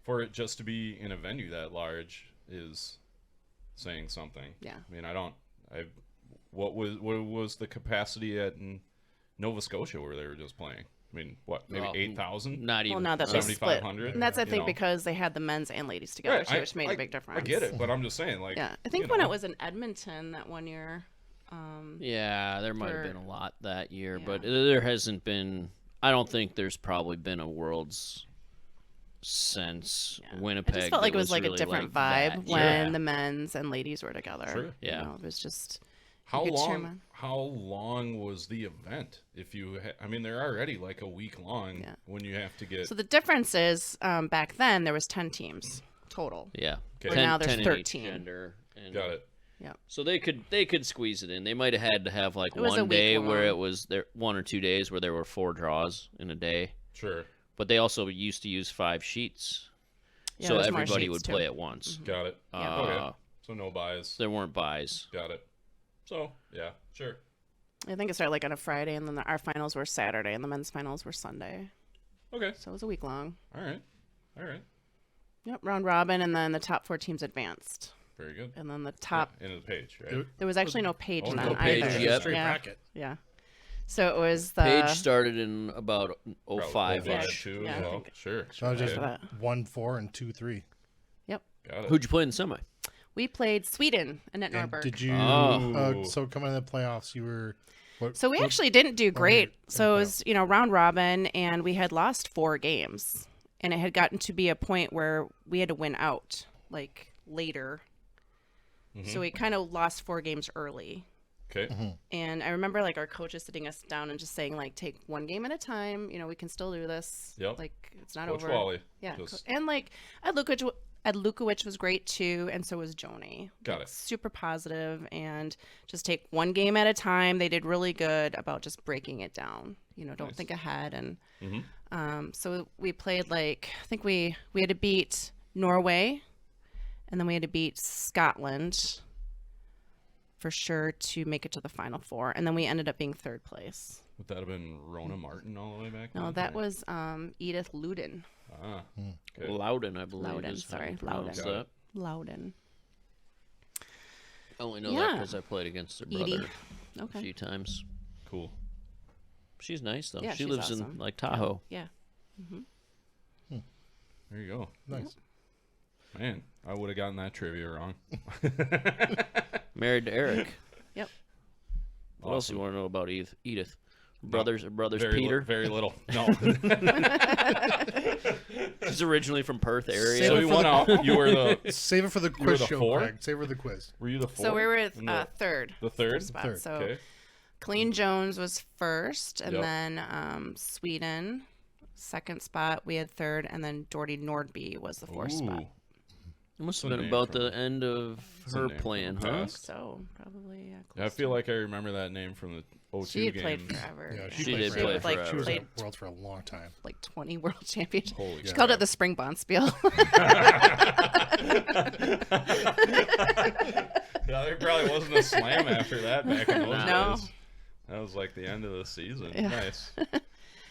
for it just to be in a venue that large is saying something. Yeah. I mean, what was the capacity at Nova Scotia where they were just playing? I mean, what, maybe Well, 8,000? Not even. Well, now that they split, 7,500? and that's I You think know? because they had the men's and ladies together, Right, too, which made a big difference. I get it, but I'm just saying, like, Yeah, I think you when know. it was in Edmonton that one year. Yeah, there might have for- been a lot that year, Yeah. but there hasn't been. I don't think there's probably been a Worlds since Yeah. Winnipeg. I just felt like that it was like a really different like vibe that. when Yeah. the men's and ladies were together. Sure. Yeah. You know, it was just. How could cheer 'em long? on. How long was the event? If you, I mean, they're already like a week long Yeah. when you have to get. So the difference is back then there was 10 teams total. Yeah. Okay. Where now there's 10 in each 13. gender, and Got it. So they could squeeze it in. They might have had to have like It was a one week day where long. it was there 1 or 2 days where there were 4 draws in a day. Sure. But they also used to use 5 sheets, Yeah, so there's more everybody sheets, would too. play at once. Got it. Yeah. Okay. So no buys. There weren't buys. Got it. So yeah, sure. I think it started like on a Friday, and then our finals were Saturday, and the men's finals were Sunday. Okay. So it was a week long. All right. All right. Yep, round robin, and then the top 4 teams advanced. Very good. And then the top, Into the page, right? there was actually no page Oh, then no page either. yet. Straight Yeah. bracket. Yeah. So it was the. Page started in about Probably 05 Yeah. ish. too. Yeah, I Well, think- sure. So I was just Okay. that. 1-4 and 2-3. Got it. Who'd you play in the semi? We played Sweden, Annette And Norberg. did you? Oh. So coming in the playoffs, you were. So we actually didn't do great. So it was, round robin, and we had lost 4 games, and it had gotten to be a point where we had to win out, like later. So we kind of lost 4 games early. Okay. And I remember like our coaches sitting us down and just saying like, take one game at a time. We can still do this. Yep. Like it's not Coach over. Wally. Yeah. Just- And like Ed Lukowicz was great too, and so was Joni. Got Like, it. super positive, and just take one game at a time. They did really good about just breaking it down. Don't Nice. think ahead. And Mhm. so we played like I think we had to beat Norway, and then we had to beat Scotland for sure to make it to the final 4, and then we ended up being 3rd place. Would that have been Rona Martin all the way back? No, then, that or- was Edith Luden. Ah. Okay. Loudon, I believe. Loudon, is how you sorry, pronounce Loudon. that. Loudon. I only know that Yeah. because I played against her Edie. brother a Okay. few times. Cool. She's nice though. Yeah, she she's lives in awesome. like Tahoe. Yeah. There you go. Nice. Man, I would have gotten that trivia wrong. Married to Eric. Yep. What else do Awesome. you want to know about Edith? Brothers Very Peter. very little. No. She's originally from Perth area. Save so it you for went the- out. You were the. Save it for the were quiz the show, 4? Craig. Save it for the quiz. Were you the 4? So we were with In the, 3rd. the 3rd spot. Third. So Okay. Colleen Jones was 1st, and Yep. then Sweden, 2nd spot. We had 3rd, and then Doherty Nordby was the 4th spot. Ooh. It must It's a have been name about from- the end of it's a her name from playing, the huh? past. So probably Yeah, I close feel to- like I remember that name from the 02 she had game. played forever. Yeah, She played did forever. play like, forever. She was played at Worlds for a long time. like 20 world championships. Holy She shit. called it the Spring Bonspiel. Yeah, there probably wasn't a slam after that back in those No. days. That was like the end of the season. Yeah. Nice.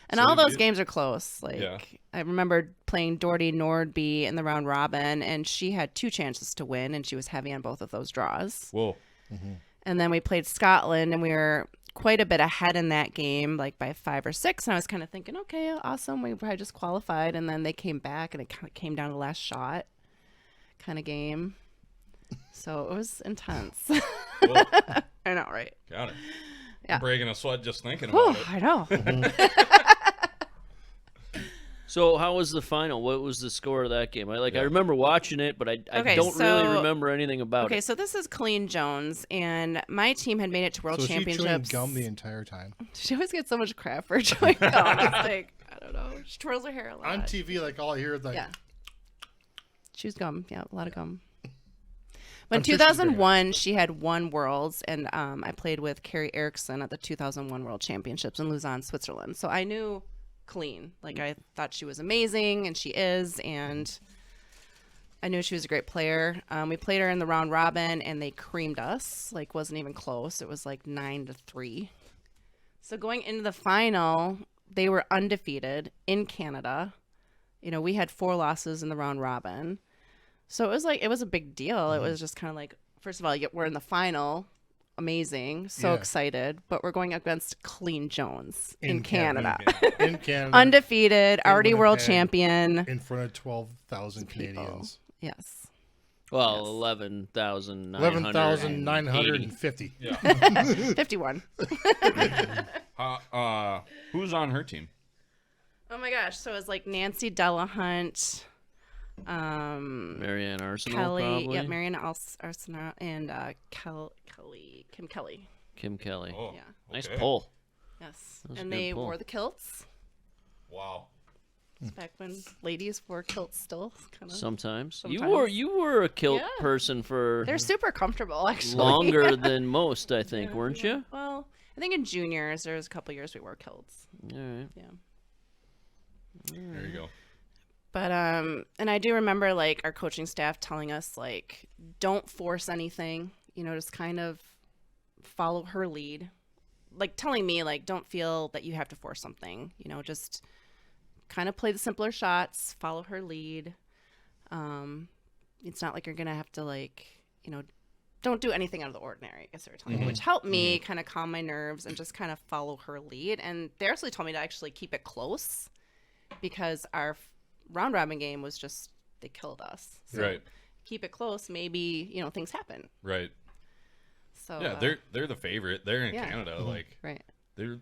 And So all those you- games are close. Like Yeah. I remember playing Doherty Nordby in the round robin, and she had 2 chances to win, and she was heavy on both of those draws. Whoa. And then we played Scotland, and we were quite a bit ahead in that game, like by 5 or 6. And I was kind of thinking, okay, awesome, we probably just qualified. And then they came back, and it kind of came down to last shot kind of game. So it was intense. Whoa. I know, right? Got it. Yeah. I'm breaking a sweat just thinking Whew, about it. I know. So how was the final? What was the score of that game? I remember watching it, but I Okay, don't really so- remember anything about Okay, it. so this is Colleen Jones, and my team had made it to World So was she chewing Championships. gum the entire time? She always gets so much crap for chewing gum. It's like, I don't know. She twirls her hair a lot. On TV, like all I hear is like, Yeah. Chews gum. Yeah, a lot of gum. But in I'm sure she's very 2001, she had won Worlds, and I played with Carrie Erickson at the 2001 World Championships in Lausanne, Switzerland. So I knew Colleen. Like, I thought she was amazing, and she is. And I knew she was a great player. We played her in the round robin, and they creamed us. Like, wasn't even close. It was like 9-3. So going into the final, they were undefeated in Canada. You know, we had 4 losses in the round robin. So it was a big deal. It was just kind of like, first of all, we're in the final. Amazing. So excited. But we're going against Colleen Jones in Canada. In Canada. Undefeated, already world Winnipeg, champion. in front of 12,000 People. Canadians. Yes. Well, Yes. 11,950. 11,950. Yeah. 51. Who's on her team? Oh my gosh. So it was like Nancy Delahunt, Marianne Arsenal, Kelly, probably. yeah, Marianne Arsenal, and Kim Kelly. Kim Kelly. Oh, Yeah. Nice okay. pull. Yes. That was a And good they pull. wore the kilts. Wow. It's back when ladies wore kilts still. Kind of. Sometimes. Sometimes. You were a kilt Yeah. person for They're super comfortable, actually. longer than most, I think, weren't you? Well, I think in juniors, there was a couple years we wore kilts. All right. Yeah. There you go. But and I do remember like our coaching staff telling us like, don't force anything, you know, just kind of follow her lead. Like telling me like, don't feel that you have to force something, you know, just kind of play the simpler shots, follow her lead. It's not like you're gonna have to like, you know, don't do anything out of the ordinary, I guess they were telling me, which helped me kind of calm my nerves and just kind of follow her lead. And they actually told me to actually keep it close because our round robin game was just, they killed us. So Right. keep it close, maybe, you know, things happen. Right. So Yeah, they're the favorite. They're in yeah. Canada. Like right. they're.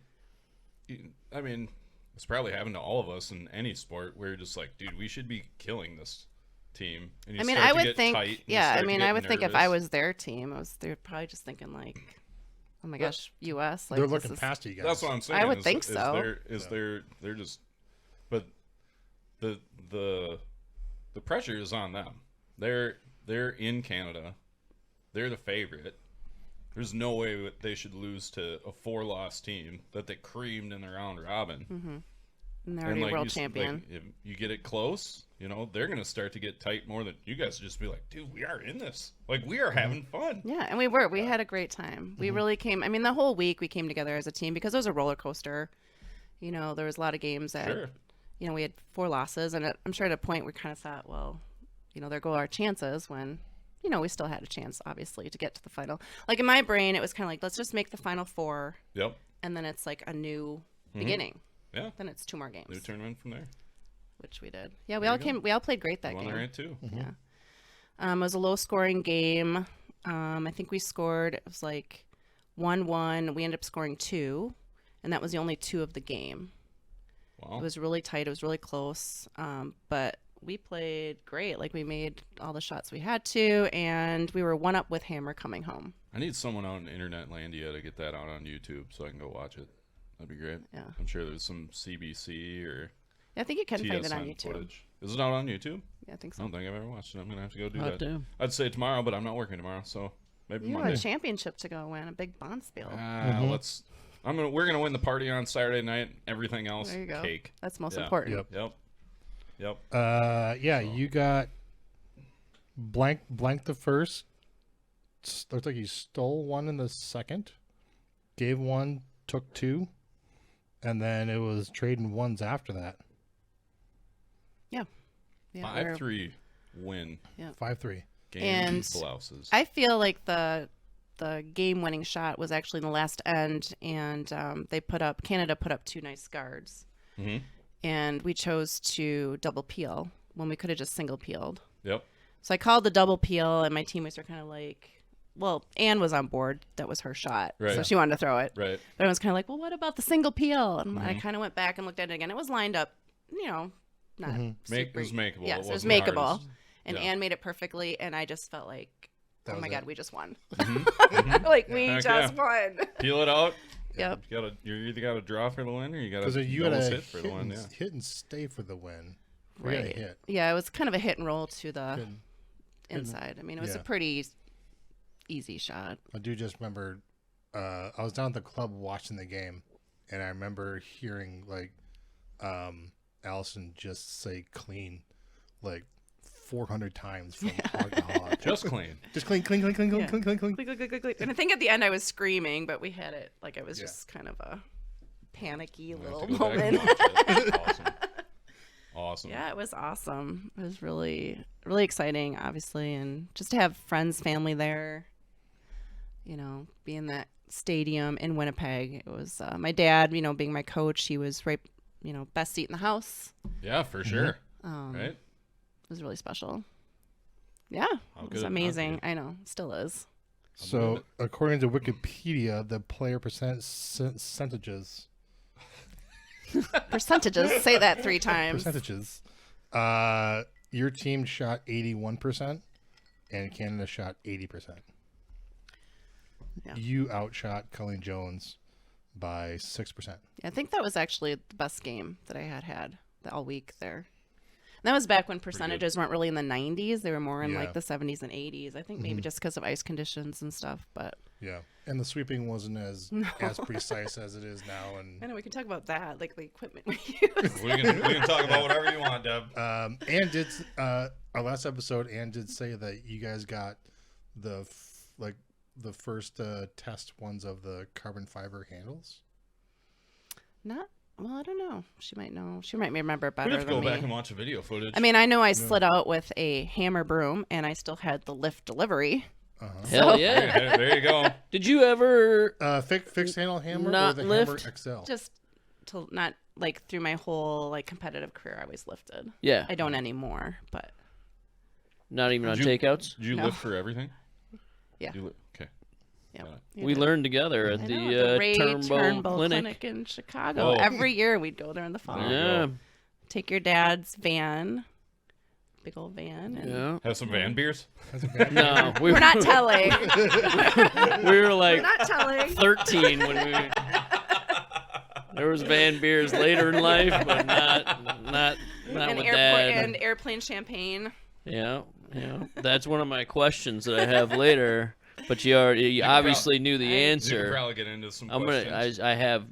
I mean, it's probably happened to all of us in any sport where you're just like, dude, we should be killing this team. And you I mean, start I to would get think, tight, and you yeah, I start to mean, get I would think if I nervous. was their team, they're probably just thinking like, oh my gosh, U.S. Like, They're this looking is- past you guys. That's what I'm saying. I would is- think is so. They're just, but the pressure is on them. They're in Canada. They're the favorite. There's no way they should lose to a 4-loss team that they creamed in the round robin. And they're already world you champion. Like, if you get it close, you know, they're going to start to get tight more than you guys just be like, dude, we are in this. Like, we are having fun. Yeah, and we had a great time. We really came. I mean, the whole week we came together as a team because it was a roller coaster. You know, there was a lot of games that, Sure. you know, we had 4 losses, and I'm sure at a point we kind of thought, well, you know, there go our chances when, you know, we still had a chance, obviously, to get to the final. Like in my brain, it was kind of like, let's just make the final 4, Yep. and then it's like a new beginning. Yeah. Then it's 2 more games, New tournament from there. which we did. Yeah, we all played great that Won game. the right too. Yeah. It was a low scoring game. I think we scored, it was like 1-1. We ended up scoring 2, and that was the only 2 of the game. Wow. It was really tight. It was really close. But we played great. Like we made all the shots we had to, and we were 1-up with Hammer coming home. I need someone out in Internet Landia to get that out on YouTube so I can go watch it. That'd be great. Yeah. I'm sure there's some CBC or I think you can find it on TSN YouTube. footage. Is it out on YouTube? Yeah, I think I so. don't think I've ever watched it. I'm gonna have to go do Hot that. damn. I'd say tomorrow, but I'm not working tomorrow, so maybe You have Monday. a championship to go win, a big bonspiel. Let's. We're gonna win the party on Saturday night. Everything else, There you go. cake. That's most Yeah. important. Yep. Yep. Yeah, you got blank the first. Looks like he stole 1 in the second. Gave 1, took 2. And then it was trading 1s after that. Yeah, we're- 5-3 win 5-3. game And blouses. I feel like the game-winning shot was actually in the last end, and Canada put up 2 nice guards, and we chose to double peel when we could have just single peeled. Yep. So I called the double peel, and my teammates were kind of like, well, Anne was on board. That was her shot, Right. so she wanted to throw it. Right. But I was kind of like, well, what about the single peel? And I kind of went back and looked at it again. It was lined up, you know, not It super. was makeable. Yes, it was wasn't the makeable. hardest. And Yeah. Anne made it perfectly, and I just felt like, That oh was my it. God, we just won. Mm-hmm. Like, we Heck just yeah. won. Peel it out. Yep. You either got to draw for the win, or you got Because to you had a hit for the win. Yeah. hit and stay for the win. We got a Right. hit. Yeah, it was kind of a hit and roll to the Good. inside. I mean, it was a Yeah. pretty easy shot. I do just remember I was down at the club watching the game, and I remember hearing like Allison just say clean like 400 times from hog to hog. Just clean. Just clean. Click, click, click, click. And I think at the end I was screaming, but we had it like I was just kind of a panicky little moment. Awesome. Awesome. Yeah, it was awesome. It was really, really exciting, obviously, and just to have friends, family there. You know, be in that stadium in Winnipeg. It was my dad. You know, being my coach, he was right. You know, best seat in the house. Yeah, for sure. Right? It was really special. Yeah, it was good. amazing. I know, still is. So, according to Wikipedia, the player percentages. Percentages. Say that 3 times. Percentages. Your team shot 81%, and Canada shot 80%. Yeah. You outshot Colleen Jones by 6%. Yeah, I think that was actually the best game that I had all week there. And that was back when percentages weren't really in the 90s. They were more in like the 70s and 80s. I think maybe just because of ice conditions and stuff. But yeah, and the sweeping wasn't as precise as it is now. And I know we can talk about that, like the equipment we use. we can talk about whatever you want, Deb. Ann did our last episode. Ann did say that you guys got the first test ones of the carbon fiber handles. Well, I don't know. She might know. She might remember better We have to than go me. back and watch the video footage. I mean, I know I slid out with a hammer broom, and I still had the lift delivery. Hell yeah. Hey, there you go. Did you ever Fixed handle hammer Not or the lift? Hammer XL? Just to not like through my whole like competitive career, I always lifted. Yeah. I don't anymore, but Not even on Did you- takeouts? Did you No. lift for everything? Yeah. Okay. yeah. Got it. We learned together at I the, know, Ray Turnbow Clinic. Clinic in Chicago. Oh. Every year we'd go there in the fall. There you Yeah. go. Take your dad's van, big old van, and Yeah. Have some van beers? No, we we're not telling. we were like We're not telling. 13 when we. There was van beers later in life, but not And with airport Dad. and airplane champagne. Yeah. That's one of my questions that I have later. But you obviously knew the You could answer. probably get into some I'm questions. gonna. I have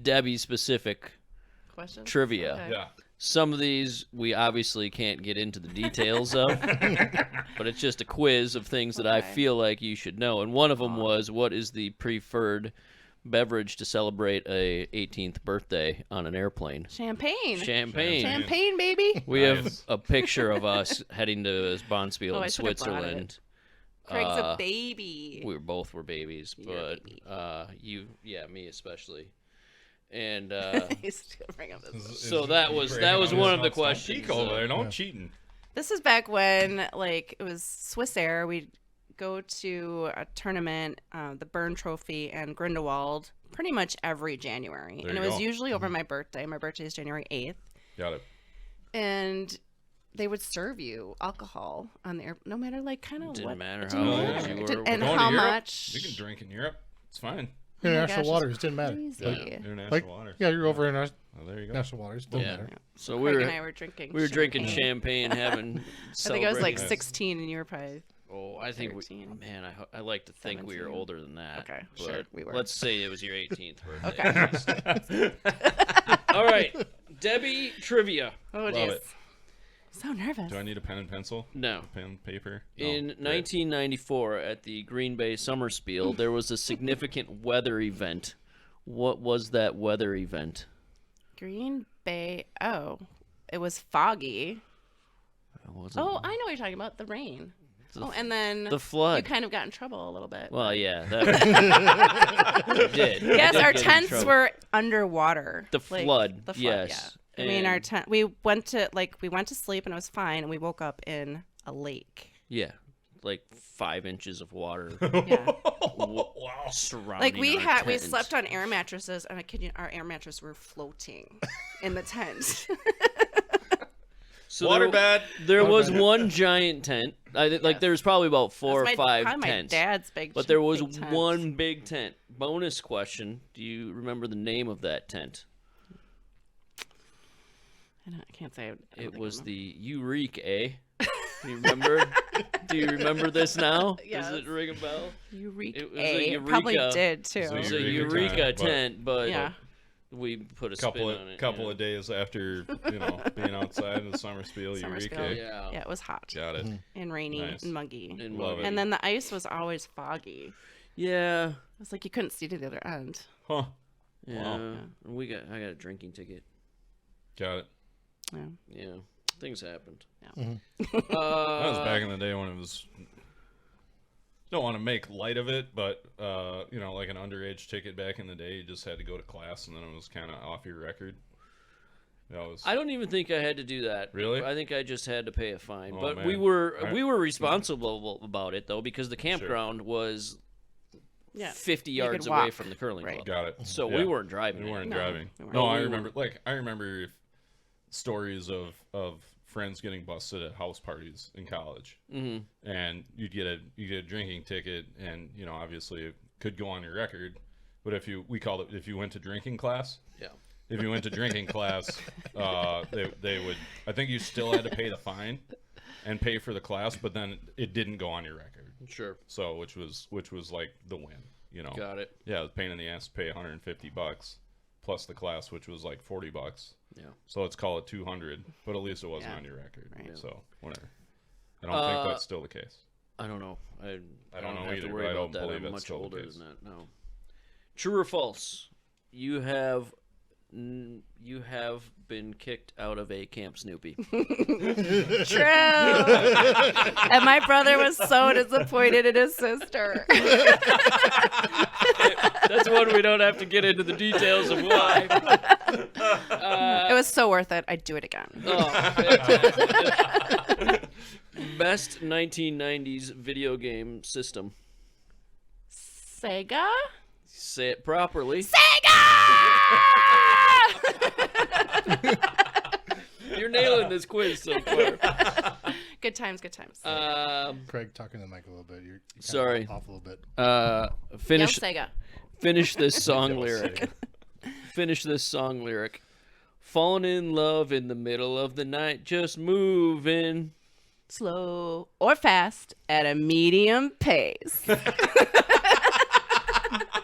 Debbie specific Questions? trivia. Okay. Yeah. Some of these we obviously can't get into the details of, but it's just a quiz of things that I Okay. feel like you should know. And one of them was, what is the preferred beverage to celebrate a 18th birthday on an airplane? Champagne. Champagne. Champagne, baby. We have Nice. a picture of us heading to Bonspiel Oh, in I should have brought Switzerland. Craig's a baby. We both were babies, You're a but baby. me especially. And He's still bring up this. so that was one of the questions. Peek over there. Don't cheating. This is back when like it was Swiss Air. We'd go to a tournament, the Byrne Trophy and Grindelwald, pretty much every January, There and it you was go. usually over my birthday. My birthday is January 8th, Got it. and they would serve you alcohol on the air, no matter like kind of Didn't what. matter it how didn't old matter. you It were. did- and Going how to Europe, much? You can drink in Europe. It's fine. International gosh, waters didn't matter. Crazy. International Like, water. yeah, you're over in Oh, there you go. national waters. Doesn't Yeah. matter. So Craig and I were drinking. drinking champagne. champagne, having. I think I was like celebrating. 16, and you were probably. Oh, I think 13. I like to think we were 17. older than that. Okay, but sure, we were. Let's say it was your 18th birthday. Okay. at least. All right, Debbie trivia. Oh, Love jeez. it. So nervous. Do I need a pen and pencil? No. Pen, paper? No. In Great. 1994, at the Green Bay Summer Spiel, there was a significant weather event. What was that weather event? Green Bay. Oh, it was foggy. It wasn't Oh, I know what you're talking about. The rain. The- And then the flood. you kind of got in trouble a little bit. Well, yeah, that we did. Yes, We did our get in tents trouble. were underwater. The flood, The flood, yes. yeah. I mean, our And- tent. We went to sleep and it was fine, and we woke up in a lake. Yeah, like 5 inches of water Yeah. Wow. surrounding. Like we our tent. slept on air mattresses, and I kid you, our air mattresses were floating in the tent. So Water there, bad. there was one giant tent. Like Yes. there was probably about 4 or That's 5 probably tents. My dad's big. But there was big tent. one big tent. Bonus question: do you remember the name of that tent? I can't say. It was the Eureka. Do you remember? Do you remember this now? Yes. Does it ring a bell? Eureka. It was a Probably Eureka. did too. It It was a a Eureka Eureka tent, but- tent, but Yeah. we put a couple spin on it. couple of days after being outside in the summer spiel, Eureka. Yeah. Yeah, it was hot Got it. and rainy Nice. and muggy. And Love it. And then the ice was always foggy. Yeah. It was like you couldn't see to the other end. Huh. Yeah. Wow. I got a drinking ticket. Got it. Yeah. Yeah. Things happened. Yeah. That was back in the day when it was. Don't want to make light of it, but like an underage ticket back in the day, you just had to go to class, and then it was kind of off your record. I don't even think I had to do that. Really? I think I just had to pay a fine. Oh, but man. we were responsible about it though, because the campground was Yeah. 50 You could yards away walk. from the curling Right. club. Got it. So Yeah. we weren't driving. We weren't No, driving. we weren't. No, We I were- remember stories of friends getting busted at house parties in college, and you'd get a drinking ticket, and obviously it could go on your record, but if you went to drinking class. Yeah. If you went to drinking class, they would. I think you still had to pay the fine and pay for the class, but then it didn't go on your record. Sure. So which was like the win. Got it. Yeah, it was a pain in the ass to pay $150 plus the class, which was like $40. Yeah. So let's call it 200, but at least it wasn't Yeah. on your record. Right. So whatever. I don't think that's still the case. I don't know. I don't know have either, to worry but I about don't that. believe I'm it's much still the older case. than that. No. True or false? You have been kicked out of a Camp Snoopy. True. And my brother was so disappointed in his sister. That's one we don't have to get into the details of why. It was so worth it. I'd do it again. Oh, fantastic. Best 1990s video game system. Sega? Say it properly. You're nailing this quiz so far. Good times, good times. Craig, talking to the mic a little bit. You're kinda Sorry. off a little bit. Finish Yell Sega. finish this song lyric. Finish this song lyric. Falling in love in the middle of the night, just moving. Slow or fast at a medium pace.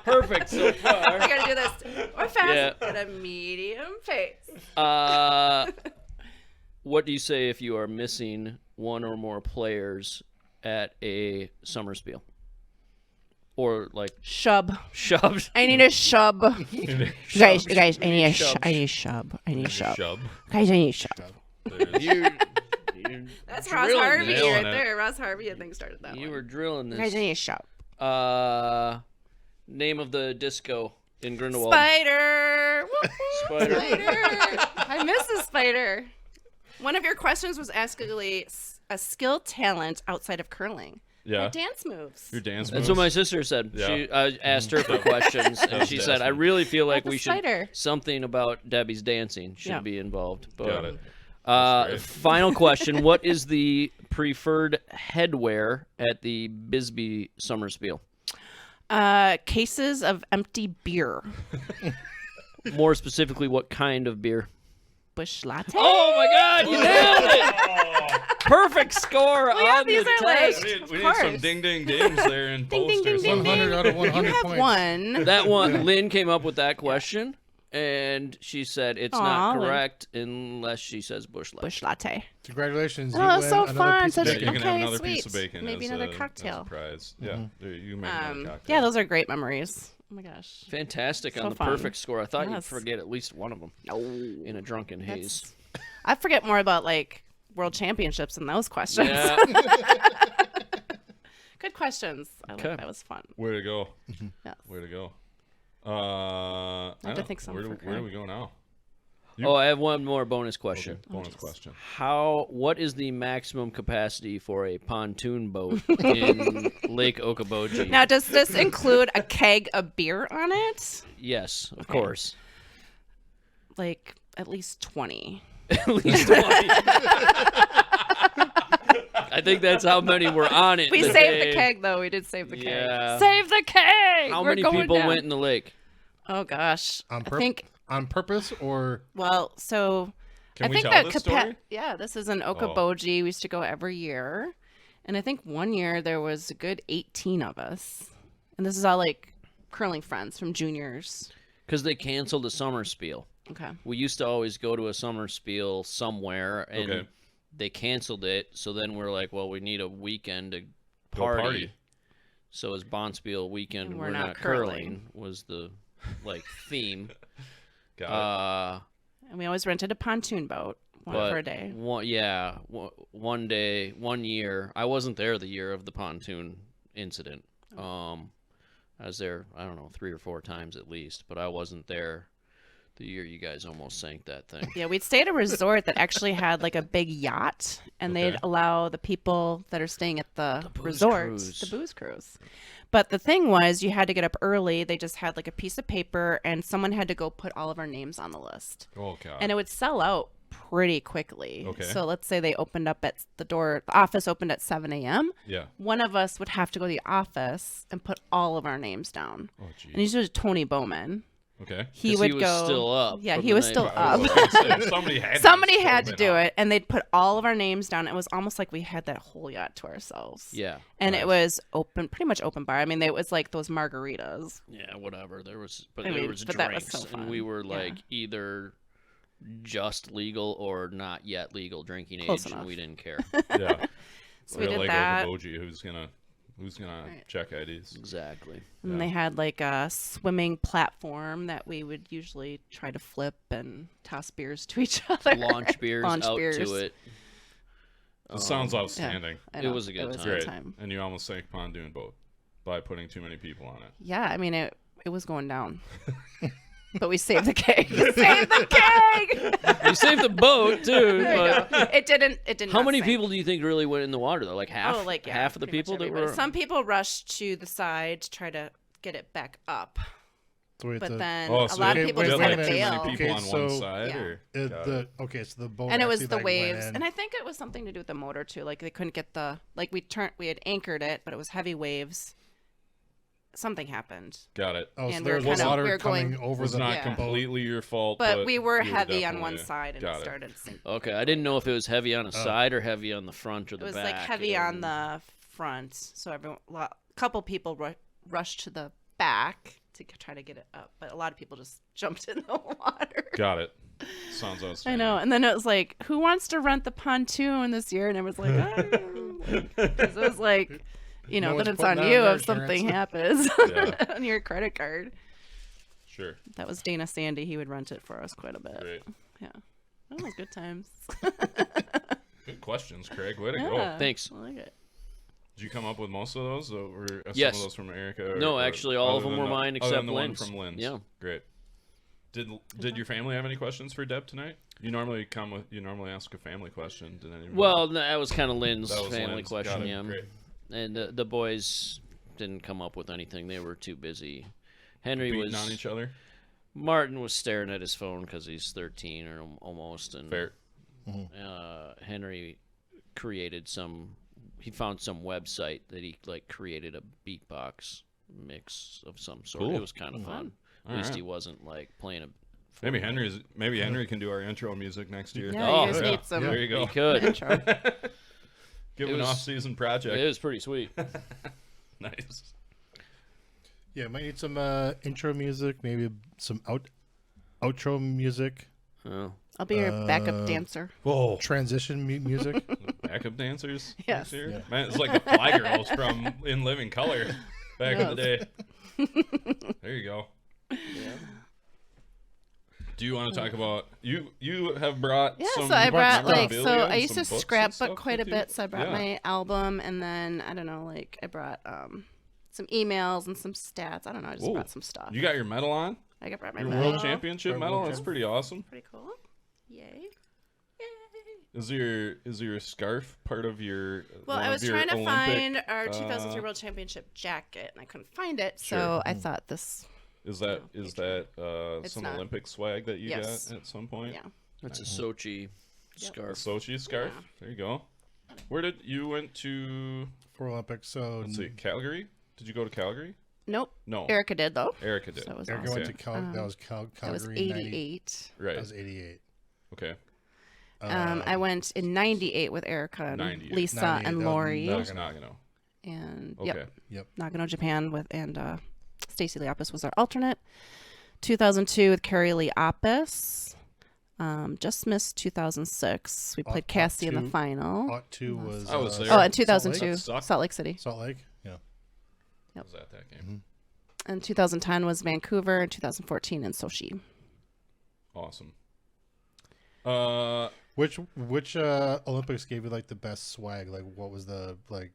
Perfect so I far. gotta do this. Or fast Yeah. at a medium pace. What do you say if you are missing one or more players at a summer spiel? Or like Shub. shoved? I need a shub. Guys, I need a Shub. I need a shub. I need a shub. Shub. Guys, I need a shub. There's- You're That's Ross drilling Harvey this. right Nailing it. there. Ross Harvey, I think, started that You one. were drilling Guys, I this. need a shub. Name of the disco in Grindelwald. Spider. Woo, woo, Spider. I miss the spider. One of your questions was asking a skill talent outside of curling. Yeah. My dance moves. Your dance That's moves. what my sister said. Yeah. I asked her for questions, and she said, "I really feel like the we should spider. something about Debbie's dancing should Yeah. be involved." But, Got it. That's great. final question: what is the preferred headwear at the Bisbee Summer Spiel? Cases of empty beer. More specifically, what kind of beer? Bush latte. Oh my God! You nailed it! Perfect score yeah, on these the are like- test. We need course. some ding ding dings there in Ding, ding, posters. ding, ding, 100 out of 100 You have points. one. That one, Lynn came up with that question, and she said it's Aw, not Lynn. correct unless she says bush light. Bush latte. Congratulations. Oh, you that's win so another fun. piece of Such- Yeah, bacon. you can have Okay, another piece of sweet. bacon Maybe as another a cocktail. prize. Yeah, there, you make another cocktail. Yeah, those are great memories. Oh my gosh. Fantastic So on the fun. perfect score. I thought you'd Yes. forget at least one of them No. in a drunken haze. I forget more about like world championships than those questions. Yeah. Good questions. I Okay. like that was fun. Way to go. Yes. Way to go. I have to don't- think something where for do Craig. we go now? Oh, I have one more bonus question. Okay, bonus question. What is the maximum capacity for a pontoon boat in Lake Okoboji? Now, does this include a keg of beer on it? Yes, of course. Like at least 20. At least 20. I think that's how many were on it. We the saved day. the keg, though. We did save the Yeah. keg. Save the keg. How We're many going people down. went in the lake? Oh gosh. I think. On purpose or Well, so Can I we think tell that this story? yeah, this is in Okoboji. We used to go every year, and I think one year there was a good 18 of us, and this is all like curling friends from juniors. because they canceled the summer spiel. Okay. We used to always go to a summer spiel somewhere, and Okay. they canceled it. So then we're like, well, we need a weekend to Go party. party. So it's Bonspiel weekend. And We're not curling was the theme. Got it. And we always rented a pontoon boat for a day. One day, 1 year. I wasn't there the year of the pontoon incident. I was there, I don't know, 3 or 4 times at least, but I wasn't there the year you guys almost sank that thing. Yeah, we'd stay at a resort that actually had like a big yacht, and Okay. they'd allow the people that are staying at the booze resort cruise. the booze cruise. But the thing was, you had to get up early. They just had like a piece of paper, and someone had to go put all of our names on the list. Oh god. And it would sell out pretty quickly. Okay. So let's say they opened up at the office opened at 7 a.m. Yeah. One of us would have to go to the office and put all of our names down. Oh And geez. he's just Tony Bowman. Okay. He 'Cause would he was go. still up Yeah, from he the was night still before. I up. was gonna say, somebody had. Somebody had to do it, and they'd put all of our names down. It was almost like we had that whole yacht to ourselves. Yeah. And Nice. it was pretty much open bar. I mean, it was like those margaritas. Yeah, whatever. There was I there mean, was but drinks, that was so and we fun. were Yeah. like either just legal or not yet legal drinking Close age, enough. and we didn't care. Yeah. So we did like that. Like emoji, who's gonna Right. check IDs? Exactly. And Yeah. they had like a swimming platform that we would usually try to flip and toss beers to each other. Launch beers Launch out beers. to it. It sounds outstanding. I It know, was a good time. Great. time. And you almost sank pontoon boat by putting too many people on it. Yeah, I mean it was going down. But we saved the keg. We saved the keg. You saved the boat too. There you But go. It didn't. how not many sink. people do you think really went in the water though? Like half? Oh, like yeah, half of the pretty much people that everybody. were. Some people rushed to the side to try to get it back up, So we have but to- then Oh, a so lot you of people wait, just wait, had to wait, too wait, bail. many people Okay, on one so- side, Yeah. or so the boat And it was actually, the like, waves, went in. and I think it was something to do with the motor too. Like they couldn't get the we had anchored it, but it was heavy waves. Something happened, got it. Oh, so and there we were was kinda- water we were coming going- over Was the not Yeah. completely your fault, but we were you heavy on one definitely- side, and got it it. started sinking. Okay, I didn't know if it was heavy on the side or heavy on the front or It the was back. like heavy on and- the front, so a couple people rushed to the back to try to get it up, but a lot of people just jumped in the water. Got it. Sounds I outstanding. know, and then it was like, who wants to rent the pontoon this year? And it was like, I don't know. 'Cause it was like, you know, No then one's it's on putting you down their if something insurance. happens Yeah. on your credit card. Sure. That was Dana Sandy. He would rent it for us quite a bit. Great. Yeah, that was good times. Good questions, Craig. Way to Yeah, go. Thanks. I like it. Did you come up with most of those, or were some Yes. of those from Erica? Or, No, or actually, all of other them than were the- mine other except than the Lynn's. one from Lynn's. Yeah. Great. Did your family have any questions for Deb tonight? You normally ask a family question. Did anyone? Well, that was kind of Lynn's That was family Lynn's. question, Got it. yeah. Great. And the boys didn't come up with anything. They were too busy. Henry Beating was. on each other. Martin was staring at his phone because he's 13 or almost, and Fair. Henry created some. He found some website that he created a beatbox mix of some sort. Cool. It was kind of fun. At least he wasn't playing a. Maybe Henry can do our intro music next year. Yeah, Oh, you guys yeah. need some There you go. He could. intro. Give It him an was- off-season project. It was pretty sweet. Nice. Yeah, might need some intro music, maybe some outro music, Oh. I'll be your backup dancer. Whoa. transition music. Backup dancers. Yes. Next year? Yeah. Man, it's like the Fly Girls from In Living Color back in the day. There you go. Do you want to talk about you have brought Yeah, some so I brought memorabilia so and I used some to books and scrapbook stuff quite a with you? bit. So I brought Yeah. my album, and then I don't know, like I brought some emails and some stats. I don't know, I just Whoa. brought some stuff. You got your medal on? I brought my Your medal. world championship Our medal? world That's champ- pretty awesome. Pretty cool. Yay. Is your scarf part of your Well, one I of was your trying to Olympic, find our 2003 World Championship jacket, and I couldn't find it. So Sure. I thought this. Is that It's some not. Olympic swag that you Yes. got at some point? Yeah. That's a Sochi A scarf. Sochi scarf. Yeah. There you go. Where did you went to? For Olympics, so Let's see, Calgary. Did you go to Calgary? Nope. No, Erica did though. Erica did. So it was Erica awesome. went to that was Calgary. That was 90 88. Right. That was 88. Okay. I went in 98 with Erica and 98. Lisa 98, and that was Lori, That was Nagano. Nagano. and Okay. Nagano, Japan, and Stacy Leopis was our alternate. 2002 with Carrie Lee Oppis. Just missed 2006. We played Cassie in the final. Ought 2 was. I was there. Oh, in 2002, Salt Lake? Salt Lake City. Salt Lake. Yeah. I was at that game. And 2010 was Vancouver. And 2014 in Sochi. Awesome. Which Olympics gave you like the best swag? Like, what was the like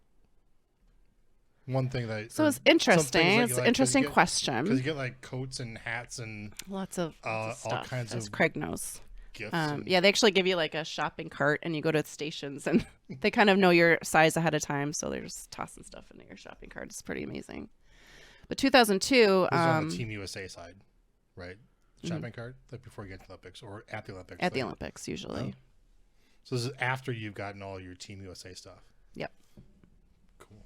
one thing that? So it's interesting. It's an interesting question. Because you get like coats and hats and Lots of all stuff, kinds as of Craig knows. gifts. And, Yeah, they actually give you like a shopping cart, and you go to the stations, and they kind of know your size ahead of time, so they're just tossing stuff into your shopping cart. It's pretty amazing. But 2002, this is on the Team USA side, right? Shopping cart, like before you get to the Olympics or at the Olympics. at the like- Olympics usually. So this is after you've gotten all your Team USA stuff. Yep. Cool.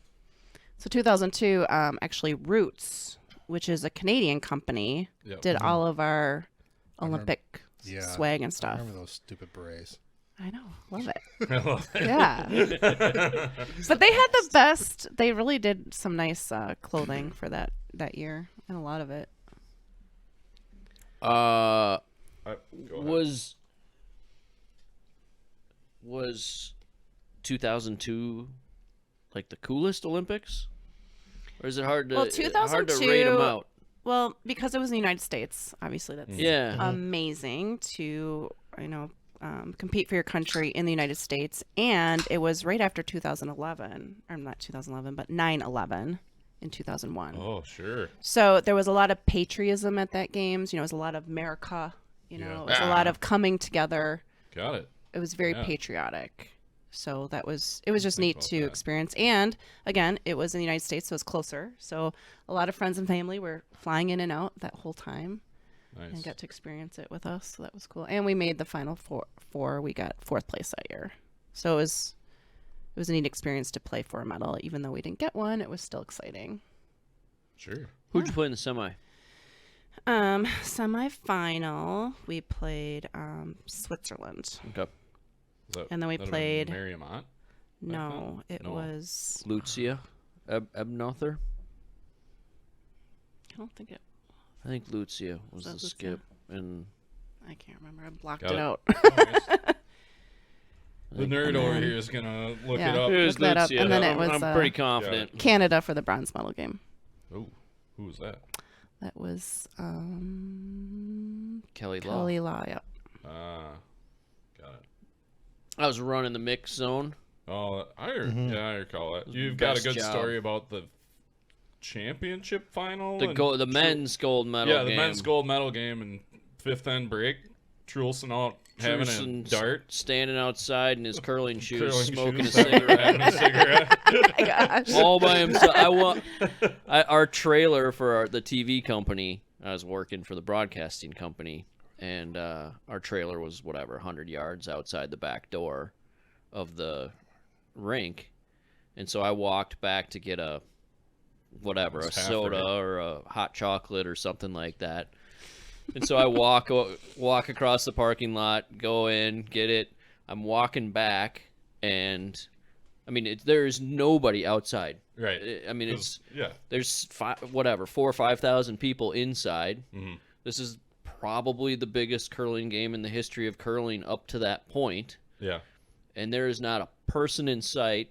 So 2002, actually Roots, which is a Canadian company, Yep. did all of our remember- Olympic Yeah. swag and I stuff. remember those stupid berets. I know, love it. I love it. Yeah. But they had the best. They really did some nice clothing for that year, and a lot of it. Go ahead. Was 2002 like the coolest Olympics, or is it hard to Well, hard to 2002 rate them out? Well, because it was in the United States, obviously that's Yeah. amazing to compete for your country in the United States, and it was right after 2011, or not 2011, but 9/11 in 2001. Oh, sure. So there was a lot of patriotism at that games. You know, it was a lot of America. You know, Yeah. it was a lot of coming together. Got it. It was very Yeah. patriotic. So it was just neat about to that. experience. And again, it was in the United States, so it's closer. So a lot of friends and family were flying in and out that whole time and Nice. got to experience it with us. So that was cool. And we made the final four. We got 4th place that year. So it was a neat experience to play for a medal. Even though we didn't get one, it was still exciting. Sure. Who'd you play in the semi? Semi-final, we played Switzerland. Okay. Is that- And then we that'd have played- been Marymount. No, it No. was. Lucia, Ebnother. I don't think it. I think Lucia was that the Lucia? skip, and I can't remember. I blocked Got it it. out. The nerd over here is gonna look Yeah. it up. it was Look that up, Lucia. and then it I'm- was, I'm pretty confident. Canada for the bronze medal game. Oh, who was that? That was Kelly Law. Kelly Law. Yep. Got it. I was running the mix zone. Oh, I recall it. You've got a Best good job. story about the championship final. The men's gold medal. Yeah, the game. men's gold medal game and 5th end break. Trulson out having a Truson dart. standing outside in his curling shoes, Curling smoking shoes, a cigarette. having a cigarette. Oh my gosh. all by himself. Our trailer for the TV company. I was working for the broadcasting company, and our trailer was 100 yards outside the back door of the rink, and so I walked back to get a It's half soda right. or a hot chocolate or something like that. And so I walk across the parking lot, go in, get it. I'm walking back, and I mean, there's nobody outside. Right. I mean, it's Yeah. there's 4,000 or 5,000 people inside. Mm-hmm. This is probably the biggest curling game in the history of curling up to that point, Yeah. and there is not a person in sight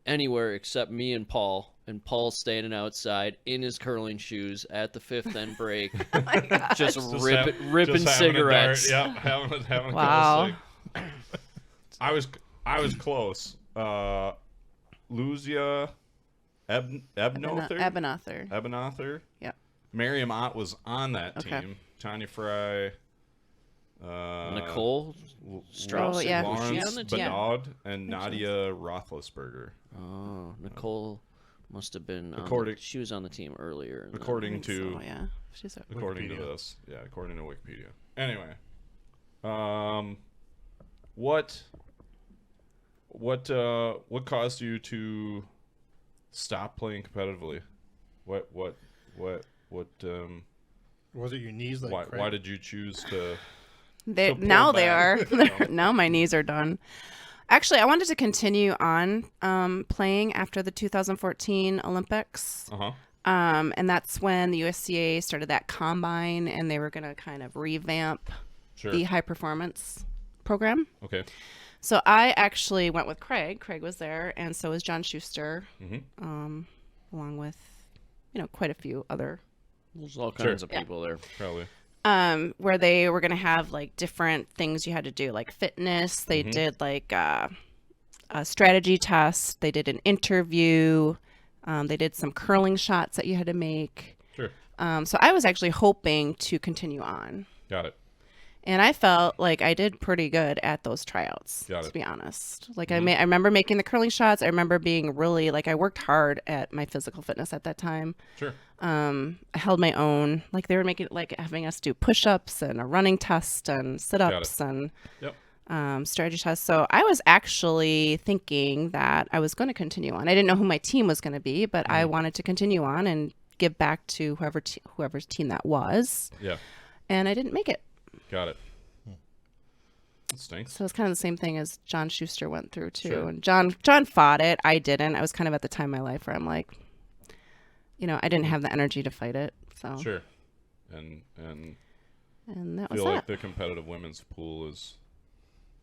anywhere except me and Paul. And Paul's standing outside in his curling shoes at the 5th end break, just ripping Just having a cigarettes. dart. Yep, having a Wow. close thing. I was close. Lucia, Ebnother. Ebenother. Yep. Miriam Ott was on that Okay. team. Tanya Fry. Nicole Strauss. Oh, yeah. Was she Lawrence on the team? Bernard and Nadia Roethlisberger. Oh, Nicole must have been. According- She was on the team earlier. According to Oh yeah. She's a, according to Wikipedia. this, yeah, according to Wikipedia. Anyway, what caused you to stop playing competitively? What Was it your knees? Like why did you choose to? They, to pull now they are. back? Now my knees are done. Actually, I wanted to continue on playing after the 2014 Olympics. Uh huh. And that's when the USCA started that combine, and they were going to kind of revamp Sure. the high performance program. Okay. So I actually went with Craig. Craig was there, and so was John Schuster, along with, quite a few other, There's all kinds of people there. Probably. where they were going to have like different things you had to do, like fitness. They did like a strategy test. They did an interview. They did some curling shots that you had to make. Sure. So I was actually hoping to continue on. Got it. And I felt like I did pretty good at those tryouts, Got it. to be honest. Like I remember making the curling shots. I remember being really, like, I worked hard at my physical fitness at that time. Sure. I held my own. Like they were making, like having us do push-ups and a running test and sit-ups and strategy tests. So I was actually thinking that I was going to continue on. I didn't know who my team was going to be, but I wanted to continue on and give back to whoever's team that was. Yeah. And I didn't make it. Got it. That stinks. So it's kind of the same thing as John Schuster went through too. Sure. And John fought it. I didn't. I was kind of at the time in my life where I'm like, I didn't have the energy to fight it. So Sure. And that I was feel like that. the competitive women's pool is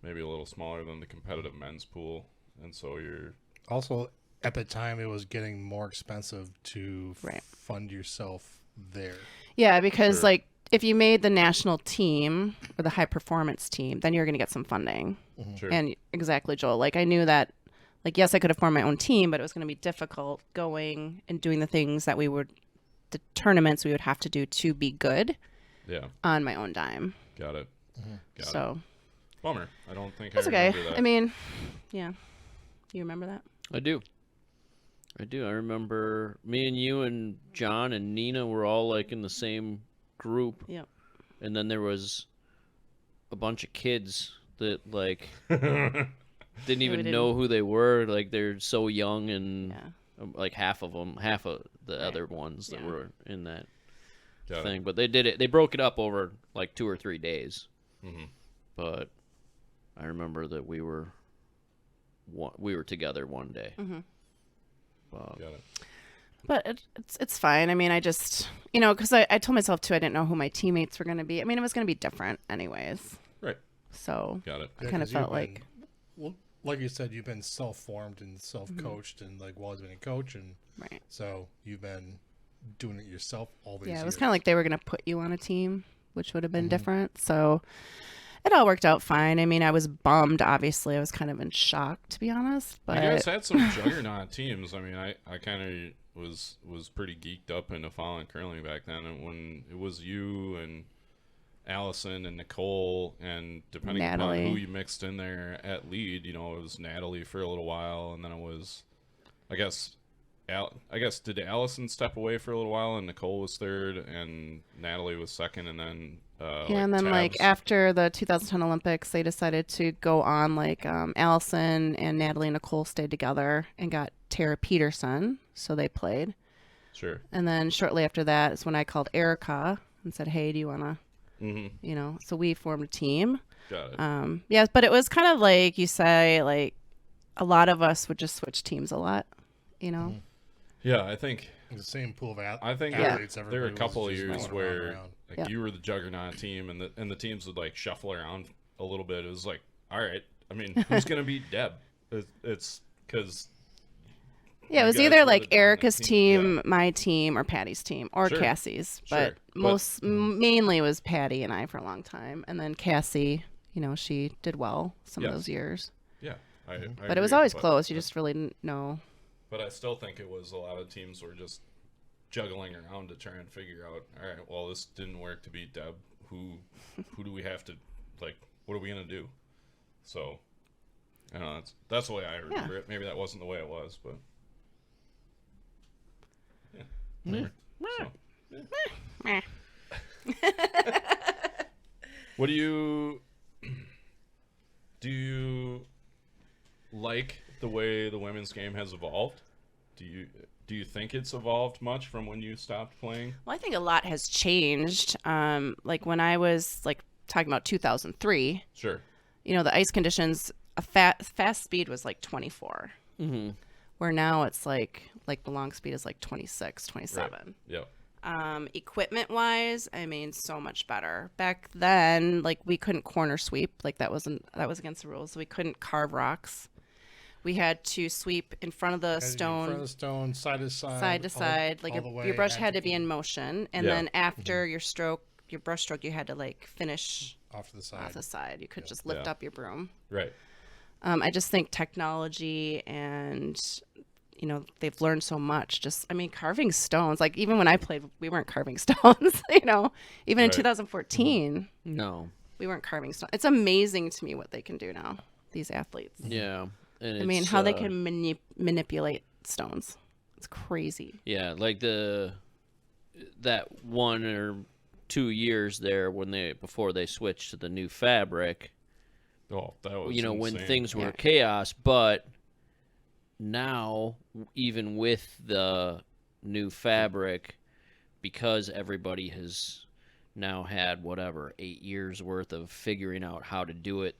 maybe a little smaller than the competitive men's pool, and so you're Also, at the time, it was getting more expensive to Right. fund yourself there. Yeah, because Sure. like if you made the national team or the high performance team, then you're going to get some funding. sure. And exactly, Joel. Like I knew that, like, yes, I could have formed my own team, but it was going to be difficult going and doing the things that the tournaments we would have to do to be good Yeah. on my own dime. Got it. Got it. So Bummer. I don't think that's I okay. remember that. I mean, yeah. You remember that? I do. I remember me and you and John and Nina were all like in the same group. Yep. And then there was a bunch of kids that like didn't even didn't- know who they were. Like they're so young and Yeah. like half of the other ones that Yeah. were in that Got thing. But they did it. They broke it up over like 2 or 3 days. Mhm. But I remember that we were together one day. Got it. But it's fine. I mean, I just, because I told myself too, I didn't know who my teammates were going to be. I mean, it was going to be different anyways. Right. So Got it. I kind of 'cause you've felt like, been- well, like you said, you've been self-formed and self-coached, and like Wally's been a coach, and right. so you've been doing it yourself all these years. Yeah, it was kind of like they were going to put you on a team, which would have been different. So it all worked out fine. I mean, I was bummed, obviously. I was kind of in shock, to be honest. But You guys had some juggernaut teams. I mean, I kind of was pretty geeked up into following curling back then, and when it was you and Allison and Nicole, and depending Natalie. upon who you mixed in there at lead, it was Natalie for a little while, and then it was, I guess did Allison step away for a little while, and Nicole was third, and Natalie was second, and then and then like Tabs. after the 2010 Olympics, they decided to go on like Allison and Natalie and Nicole stayed together and got Tara Peterson, so they played. Sure. And then shortly after that is when I called Erica and said, "Hey, do you want to?" Mm-hmm. So we formed a team. Got it. Yeah, but it was kind of like you say, like a lot of us would just switch teams a lot. Yeah, I think the same pool of I think athletes. there were a everybody was couple of just years rolling where around. like Yeah. you were the juggernaut team, and the teams would like shuffle around a little bit. It was like, all right, I mean, who's gonna beat Deb? It's because Yeah, it You was guys either were like the dominant Erica's team, team, my team, or Patty's team, or Sure. Cassie's. Sure. But mainly it was Patty and I for a long time, and then Cassie. She did well some of Yes. those years. yeah, I But it was agree, always but- close. You just really didn't know. But I still think it was a lot of teams were just juggling around to try and figure out, all right, well, this didn't work to beat Deb. Who do we have to, like, what are we going to do? So, I don't know, that's the way I remember it. Maybe that wasn't the way it was, but. Yeah. Whatever. So, Meh. what do you like the way the women's game has evolved? Do you think it's evolved much from when you stopped playing? Well, I think a lot has changed. Like when I was like talking about 2003, Sure. the ice conditions, a fast speed was like 24. where now it's like the long speed is like 26, 27. Right. Yep. Equipment wise, I mean, so much better. Back then, like we couldn't corner sweep, like that was against the rules. We couldn't carve rocks. We had to sweep in front of the stone, side to side, side to side. Like your brush had to be in motion, and then after your brush stroke, you had to like finish off to the side. You could just lift up your broom. Right. I just think technology and they've learned so much. Just, I mean, carving stones. Like even when I played, we weren't carving stones. Even in 2014, No. we weren't carving stones. It's amazing to me what they can do now. These athletes. Yeah. And I mean, how they can manipulate stones. It's crazy. Yeah, like that 1 or 2 years there before they switched to the new fabric. Oh, that was when insane. things were chaos, but now even with the new fabric, because everybody has now had 8 years worth of figuring out how to do it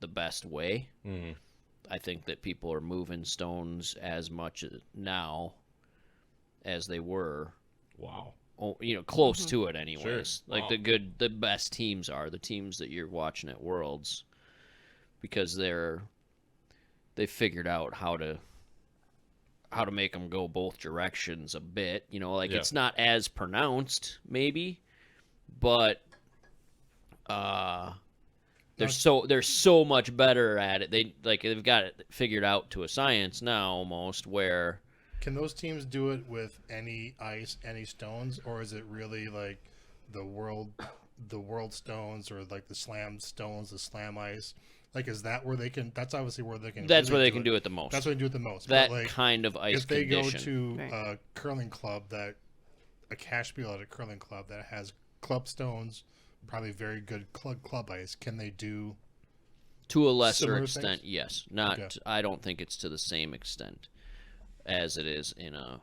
the best way. Mm-hmm. I think that people are moving stones as much now as they were. Wow. Close to it anyways. Sure. Like Wow. the best teams are the teams that you're watching at Worlds, because they figured out how to make them go both directions a bit. It's not as pronounced maybe, but they're so much better at it. They've got it figured out to a science now almost, where Can those teams do it with any ice, any stones, or is it really like the world stones, or like the slam stones, the slam ice? Like, is that where they can? That's obviously where they can. that's really where they can do it the most. That's where they do it the most. That But, like, kind of ice if they condition. go to a curling club, a cash wheel at a curling club that has club stones, probably very good club ice, can they do? To a lesser Similar extent, things? yes. Not. Okay. I don't think it's to the same extent as it is in a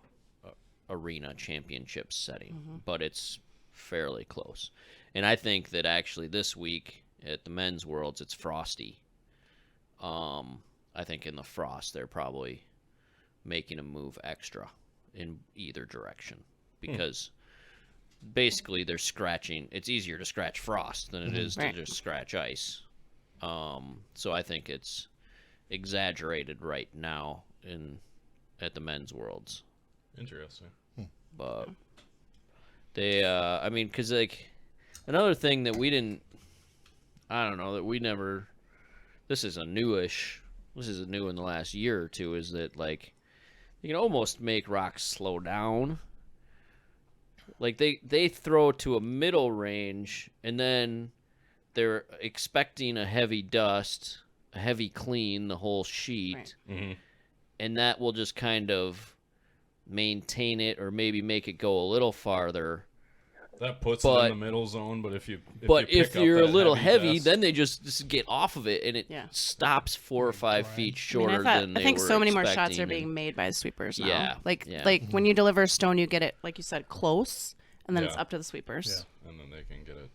arena championship setting, but it's fairly close. And I think that actually this week at the men's worlds, it's frosty. I think in the frost they're probably making a move extra in either direction, because basically they're scratching. It's easier to scratch frost than it is to just scratch ice. So I think it's exaggerated right now at the men's worlds. Interesting. But they, because like another thing that we didn't, I don't know, that we never. This is new in the last year or two, is that like you can almost make rocks slow down. Like they throw to a middle range, and then they're expecting a heavy dust, a heavy clean, the whole sheet. Right. Mm-hmm. And that will just kind of maintain it, or maybe make it go a little farther. That puts it in the middle zone, but if If you you're a that little heavy, dust, then they just get off of it, and it stops 4 or 5 feet shorter than they were I think so many more shots expecting, are being made by the sweepers now. Yeah, Like when you deliver a stone, you get it, like you said, close, and then it's Yeah. up to the sweepers. and then they can get it.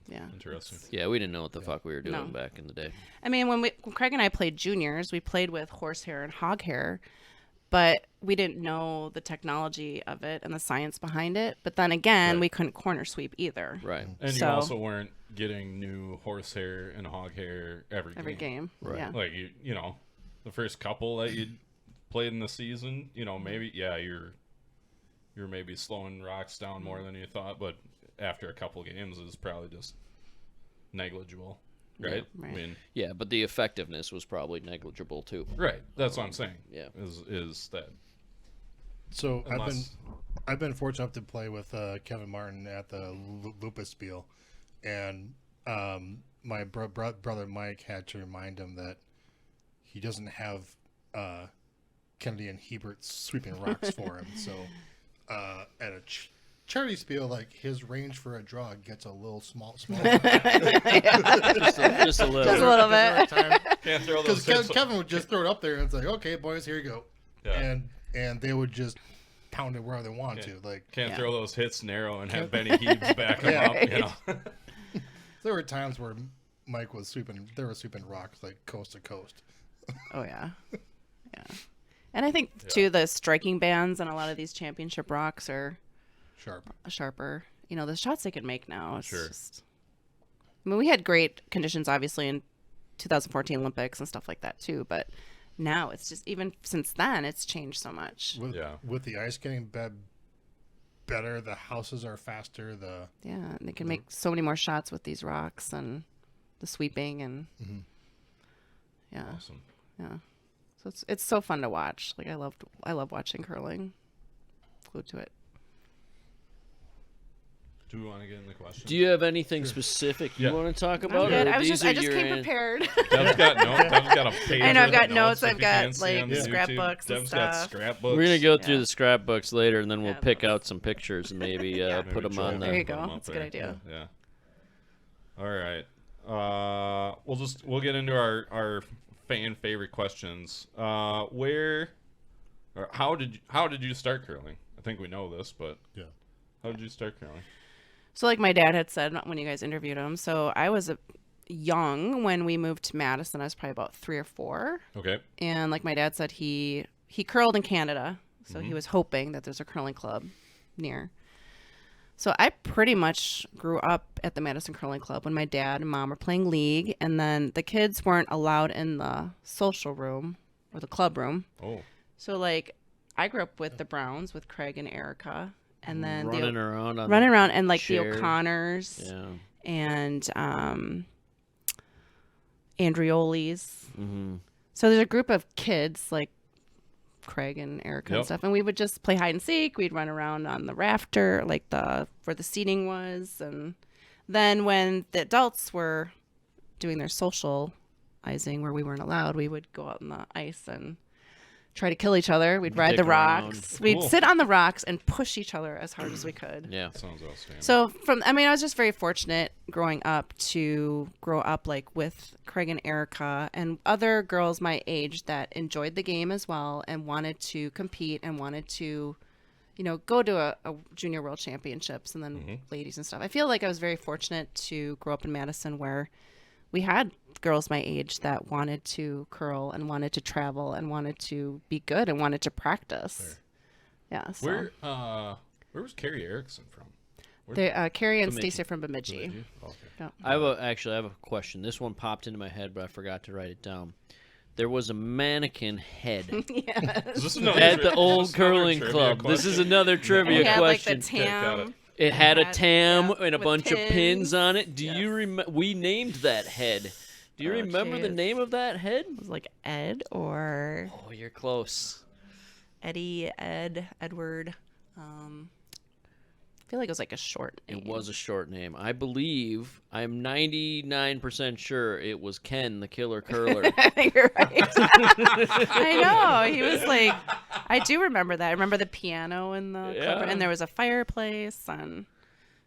Yeah. Interesting. Yeah, we didn't know what the fuck we were doing No. back in the day. I mean, when Craig and I played juniors, we played with horsehair and hog hair, but we didn't know the technology of it and the science behind it. But then again, Right. we couldn't corner sweep either. Right. And you So- also weren't getting new horsehair and hog hair every game. Right. Yeah. Like the first couple that you played in the season, maybe you're maybe slowing rocks down more than you thought, but after a couple games it's probably just negligible, right? Right. I mean, Yeah, but the effectiveness was probably negligible too. right. That's what I'm saying. Yeah. Is that So unless I've been fortunate enough to play with Kevin Martin at the Lupus Spiel, and my brother Mike had to remind him that he doesn't have Kennedy and Hebert sweeping rocks for him. So at a charity spiel, like his range for a draw gets a little smaller. Just a little. Just a little bit. can't throw Because those hits. Kevin would just throw it up there, and it's like, okay, boys, here you go, Yeah. and they would just pound it wherever they want to. Like Can't Yeah. throw those hits narrow and have Benny Heaves back him Yeah. up. there were times where Mike was sweeping. They were sweeping rocks like coast to coast. Oh yeah. Yeah. And I think too the striking bands on a lot of these championship rocks are sharper. You know, the shots they can make now. It's just, I mean, we had great conditions obviously in 2014 Olympics and stuff like that too, but now it's just, even since then, it's changed so much. With the ice getting better, the houses are faster. And they can make so many more shots with these rocks and the sweeping and Awesome. Yeah. So it's so fun to watch. Like I love watching curling. Glued to it. Do we want to get in the question? Do you have anything specific you want to talk about? Good. Or I just these are came your prepared. Deb's got notes. Deb's got a page. I know, I've with got notes. if I've you got, can't see like, on the YouTube. scrapbooks and Deb's got stuff. scrapbooks. We're gonna go through Yeah. the scrapbooks later, and then we'll Yeah. pick out some pictures and maybe put them on There you the. go. That's a good idea. Yeah. All right. We'll get into our fan favorite questions. How did you start curling? I think we know this, but how did you start curling? So like my dad had said when you guys interviewed him, so I was young when we moved to Madison. I was probably about 3 or 4. Okay. And like my dad said, he curled in Canada, so he was hoping that there's a curling club near. So I pretty much grew up at the Madison Curling Club when my dad and mom were playing league, and then the kids weren't allowed in the social room or the club room. Oh. So like I grew up with the Browns with Craig and Erica, and then running around and like chairs. the O'Connors Yeah. and Andriolis. Mm-hmm. So there's a group of kids like Craig and Erica and stuff, and we would just play hide and seek. We'd run around on the rafter, like where the seating was, and then when the adults were doing their socializing where we weren't allowed, we would go out on the ice and try to kill each other. We'd ride Dick the rocks. around. We'd Cool. sit on the rocks and push each other as hard as we could. Yeah. Sounds outstanding. So I was just very fortunate growing up to grow up like with Craig and Erica and other girls my age that enjoyed the game as well and wanted to compete and wanted to, go to a junior world championships and then ladies and stuff. I feel like I was very fortunate to grow up in Madison where we had girls my age that wanted to curl and wanted to travel and wanted to be good and wanted to practice. Fair. Yeah. So. Where was Carrie Erickson from? Carrie and Bemidji. Stacey from Bemidji. Bemidji? Okay. Yeah. I have a question. This one popped into my head, but I forgot to write it down. There was a mannequin head Yes. Is this another at the is old this another curling trivia club. This is question? another trivia It had like question. the tam. It had a had- tam yeah, and a with bunch of pins pins. on it. Do Yes. you remember? We named that head. Do you Oh, remember the jeez. name of that head? It was like Ed or Oh, you're close. Eddie, Edward. I feel like it was like a short name. It was a short name. I believe, I'm 99% sure it was Ken the Killer Curler. I think you're right. I know. He was like, I do remember that. I remember the piano in the club, and there was a fireplace. And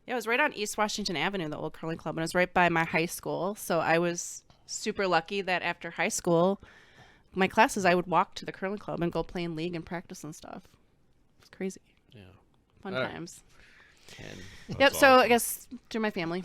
it was right on East Washington Avenue, the old curling club, and it was right by my high school. So I was super lucky that after high school, my classes, I would walk to the curling club and go play in league and practice and stuff. It was crazy. Yeah. Fun All right. times. Ken. Yep. That's So I awesome. guess through my family.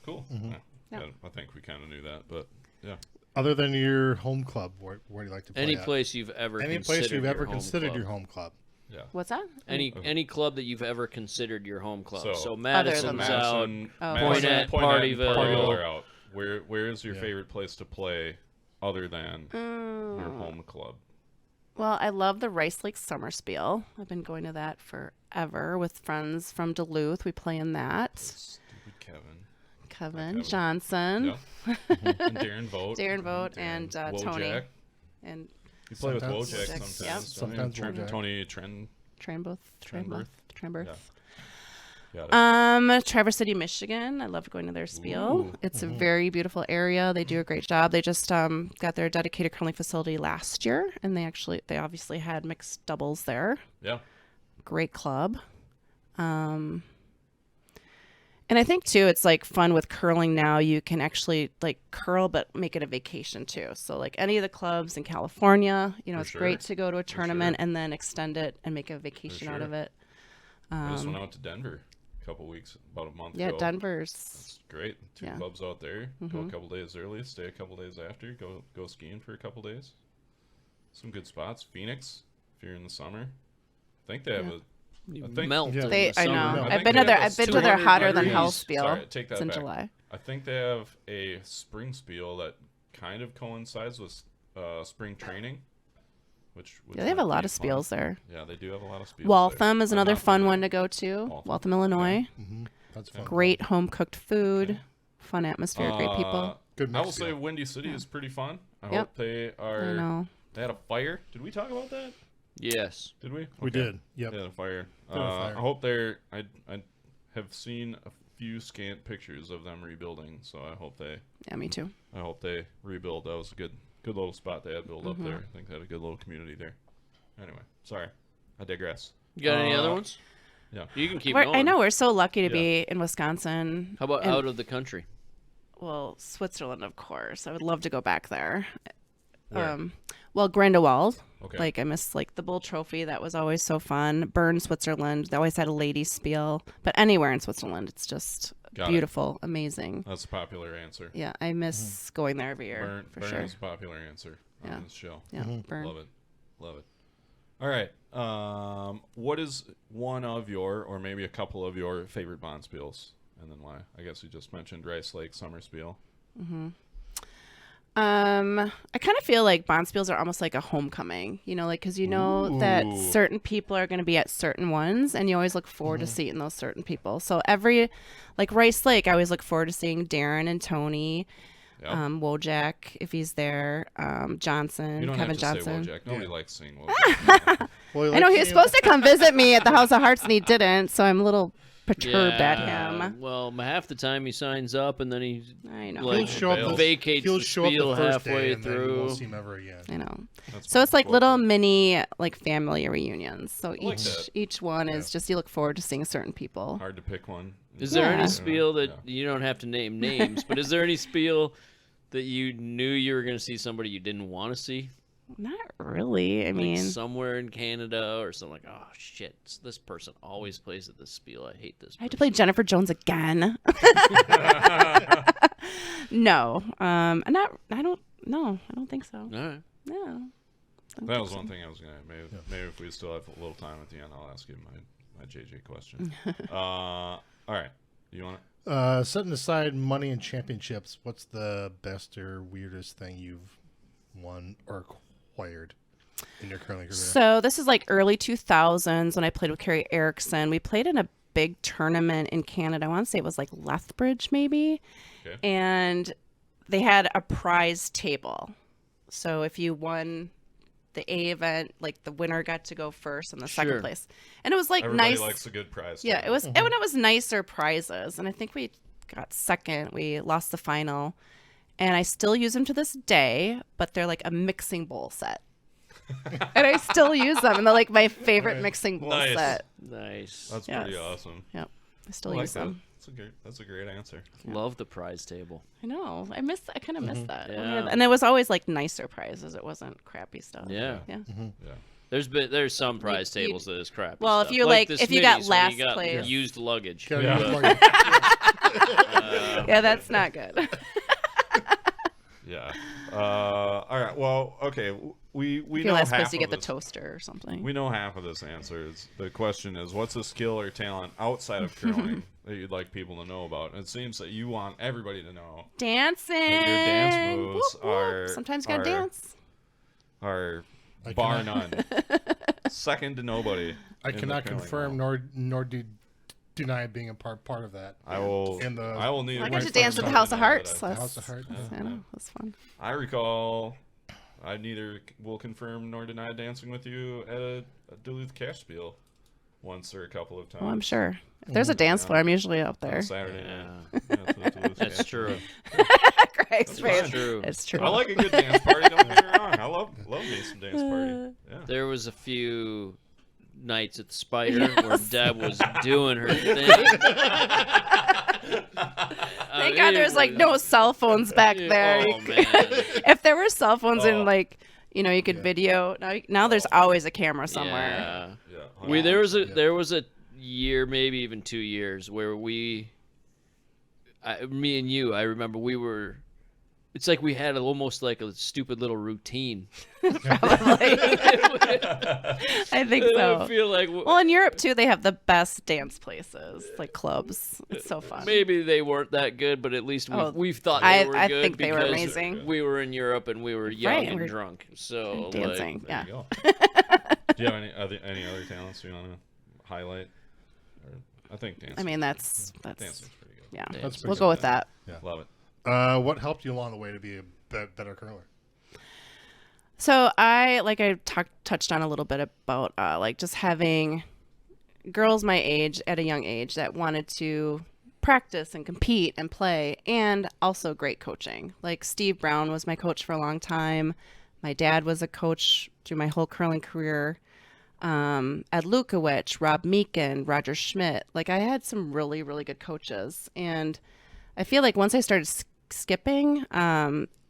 Cool. Yeah. Yeah, I think we kind of knew that, but yeah. Other than your home club, where do you like to play Any at? place you've ever Any considered place you've your ever home considered club. your home club. Yeah. What's that? Any club that you've ever considered your home club. So- So Other Madison's than that. out. Oh. Poinette, and Partyville. are out. Where is your Yeah. favorite place to play other than your Mm. home club? Well, I love the Rice Lake Summer Spiel. I've been going to that forever with friends from Duluth. We play in that. Stupid Kevin. Kevin Johnson Yeah. And Darren Vogt. Darren Vogt and Tony. Wojak. and You play with Sometimes. Wojak Yep. sometimes. Sometimes Wojak. Tony Tren. Trenberth. Got it. Traverse City, Michigan. I loved going to their spiel. Ooh. It's a very beautiful area. They do a great job. They just got their dedicated curling facility last year, and they obviously had mixed doubles there. Yeah. Great club. And I think too, it's like fun with curling now. You can actually like curl, but make it a vacation too. So like any of the clubs in California, For it's sure. great to go to a tournament sure. and then extend it and make a vacation out sure. of it. I just went out to Denver a couple weeks, about a month Yeah, ago. Denver's. It's great. Two Yeah. clubs out there. Go a couple days early, stay a couple days after. Go skiing for a couple days. some good spots. Phoenix, if you're in the summer. I think they have You I think- melt Yeah. in They, the I summer. know. I I've think been they to their. have I've this been to their 200 hotter than degrees. hell spiel. Sorry, take that It's in back. July. I think they have a spring spiel that kind of coincides with spring training, which Yeah, they have a might lot be of fun. spiels there. Yeah, they do have a lot of spiels. Waltham is I've another not been fun there. one to go to. Waltham. Waltham, Illinois. That's fun. Great home cooked food. Okay. Fun atmosphere. Great people. Good I will mix say deal. Windy City is pretty fun. I Yep. hope they I are. know. They had a fire. Did we talk about that? Yes. Did we? We Okay. did. Yep. They had a fire. They had a fire. I hope they're. I have seen a few scant pictures of them rebuilding, so I hope they. Yeah, me too. I hope they rebuild. That was a good little spot they had built Mm-hmm. up there. I think they had a good little community there. Anyway, sorry, I digress. You got any Uh, other ones? Yeah. You can keep We're, going. I know we're so lucky to Yeah. be in Wisconsin. How about and- out of the country? Well, Switzerland, of course. I would love to go back there. Where? Well, Grindelwald. Okay. Like I miss like the Bull Trophy. That was always so fun. Bern, Switzerland. They always had a ladies' spiel. But anywhere in Switzerland, it's just Got it. beautiful, amazing. That's a popular answer. Yeah, I miss going there every year Burn, for Burn sure. is a popular answer Yeah. on this show. Yeah, Bern. Love it. Love it. All right. What is one of your, or maybe a couple of your favorite bond spiels? And then why? I guess you just mentioned Rice Lake Summer Spiel. I kind of feel like bond spiels are almost like a homecoming, you know, like because you know that Ooh. certain people are going to be at certain ones, and you always look forward to seeing those certain people. So like Rice Lake, I always look forward to seeing Darren and Tony, Yep. Wojak if he's there, Johnson, You don't Kevin have to Johnson. say Wojak. Nobody Yeah. likes saying Wojak. Well, I know he was supposed to come visit me at the House of Hearts, and he didn't, so I'm a little perturbed at him. Well, half the time he signs up and then he I know. like He'll show up. Bails. vacates He'll the show up spiel the first halfway day, and then you through. won't see him ever again. I know. That's So it's like bullshit. little mini like family reunions. So like each that. each one is just you look forward to seeing certain people. Hard to pick one. Is there Yeah. any spiel that Yeah. you don't have to name names, but is there any spiel that you knew you were going to see somebody you didn't want to see? Not really. I Like mean, somewhere in Canada or something like, oh shit, this person always plays at this spiel. I hate this. I had to play Jennifer Jones again. No, I'm not. I don't. No, I don't think so. All right. No. That was one thing I was gonna. Maybe if we still have a little time at the end, I'll ask you my JJ question. All right, you want it? Setting aside money and championships, what's the best or weirdest thing you've won or acquired in your curling career? So this is like early 2000s when I played with Carrie Erickson. We played in a big tournament in Canada. I want to say it was like Lethbridge maybe. Okay. And they had a prize table. So if you won the A event, like the winner got to go first and the second Sure. place. And it was like Everybody nice. likes a good prize. Yeah, table. it was and it was nicer prizes. And I think we got second. We lost the final. And I still use them to this day, but they're like a mixing bowl set. And I still use them, and they're like my favorite mixing bowl Nice. set. Nice. That's Yes. pretty awesome. Yep, I still I like use that. them. That's a great answer. Love the prize table. I know. I kind of miss that. Yeah. And it was always like nicer prizes. It wasn't crappy stuff. Yeah. Yeah. Yeah. There's some prize you- tables that is crap. Well, if you're like- the if you got Smitty's when last you got place. used luggage. Can Yeah. you- Yeah, that's not good. Yeah. All right. Well, okay. We If know you're last half place, you of get the this. toaster or something. We know half of this answer. The question is, what's a skill or talent outside of curling that you'd like people to know about? And it seems that you want everybody to know Dancing. that your dance moves Whoop, whoop. are Sometimes you gotta dance. are I bar cannot- none, second to nobody. I in the cannot curling confirm world. nor deny being a part of that. I will. In the- I will need. I a got to reference dance at the to House of know that Hearts. I- House of Hearts. I know. That's fun. I recall. I neither will confirm nor deny dancing with you at a Duluth Cash Spiel once or a couple of times. Well, I'm sure. If there's a dance floor, I'm usually out On there. Saturday Yeah. night. Yeah, it's with Duluth That's Cash true. Spiel. Greg's face. True. It's true. I like a good dance party. Don't get me wrong. I love me some dance party. Yeah. There was a few nights at the Spider where Deb was doing her thing. Thank God there's like no cell phones back there. Oh man. If there were cell phones Oh. in like, you could video. Now there's always a camera somewhere. Yeah. Yeah. There was a year, maybe even 2 years, where me and you, I remember we were It's like we had almost like a stupid little routine. Probably. I think so. I feel like Well, in Europe too, they have the best dance places, like clubs. It's so fun. maybe they weren't that good, but at least we've thought I- they were I good think they were because amazing. we were in Europe and we were young Right, and we're drunk. So dancing. There Yeah. you go. Do you have any other talents you want to highlight? Or, I think dancing. I mean, that's dancing's pretty good. yeah. That's pretty We'll good. go with that. Love it. What helped you along the way to be a better curler? So I touched on a little bit about like just having girls my age at a young age that wanted to practice and compete and play, and also great coaching. Like Steve Brown was my coach for a long time. My dad was a coach through my whole curling career. Ed Lukowicz, Rob Meekin, Roger Schmidt. Like I had some really, really good coaches. And I feel like once I started skipping,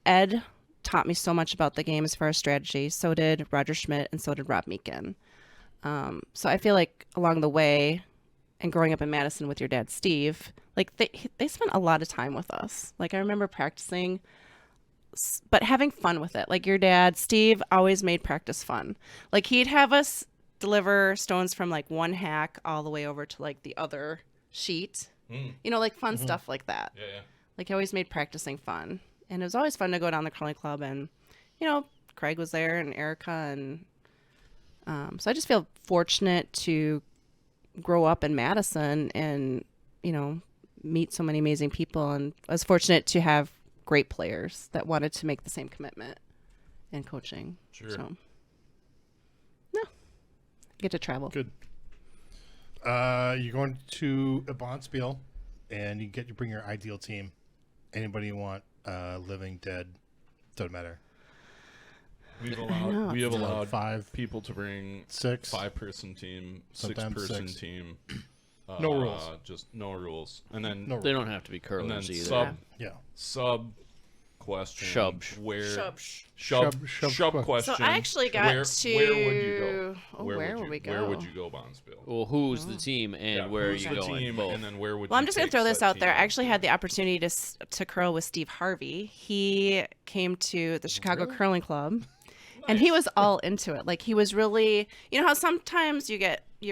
Ed taught me so much about the game as far as strategy. So did Roger Schmidt and so did Rob Meekin. So I feel like along the way and growing up in Madison with your dad, Steve, like they spent a lot of time with us. Like I remember practicing, but having fun with it. Like your dad, Steve, always made practice fun. Like he'd have us deliver stones from like one hack all the way over to like the other sheet. You know, like fun stuff like that. Yeah, yeah. Like he always made practicing fun. And it was always fun to go down the curling club, and, you know, Craig was there and Erica. And so I just feel fortunate to grow up in Madison and, you know, meet so many amazing people. And I was fortunate to have great players that wanted to make the same commitment in coaching. Sure. So, no, get to travel. Good. You're going to a Bonspiel, and you bring your ideal team. Anybody you want, living, dead, doesn't matter. We know. have allowed Five, people to bring 6. 5-person team, Sometimes 6-person 6. team. No rules. Just no rules. And then No they don't have to be and curlers then either. Yeah. sub question. Shub. Where Shub question. So I actually got where, to. Where would you go? Oh, where would we go? Where would you go, Bonspiel? Well, who's the team and Yeah, where are who's you the going? team, Both. and then where would Well, you I'm just going take to throw this said out there. I team? actually had the opportunity to curl with Steve Harvey. He came to the Chicago Curling Club, and he was all into it. Like, he was really, you know how sometimes you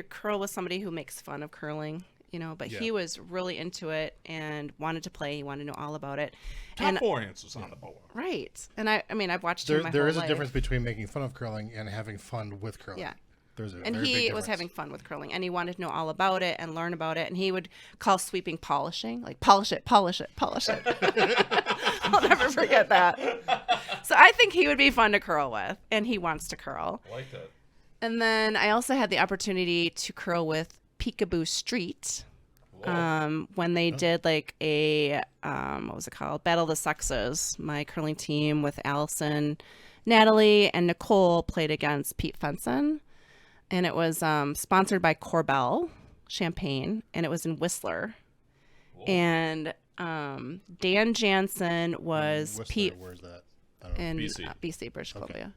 curl with somebody who makes fun of curling, you know, but he was really into it and wanted to play. He wanted to know all about it. Top 4 answers on the board. Right. And I mean, I've watched him my There whole is a life. difference between making fun of curling and having fun with curling. Yeah. There's a And very big he difference. was having fun with curling, and he wanted to know all about it and learn about it. And he would call sweeping polishing, like polish it, polish it, polish it. I'll never forget that. So I think he would be fun to curl with, and he wants to curl. I like that. And then I also had the opportunity to curl with Peekaboo Street when they did like a what was it called? Battle of the Sexes. My curling team with Allison, Natalie, and Nicole played against Pete Fenson. And it was sponsored by Corbel Champagne, and it was in Whistler. Whoa. And Dan Jansen was Whistler, Pete where's that? I don't know. in BC. BC, British Columbia.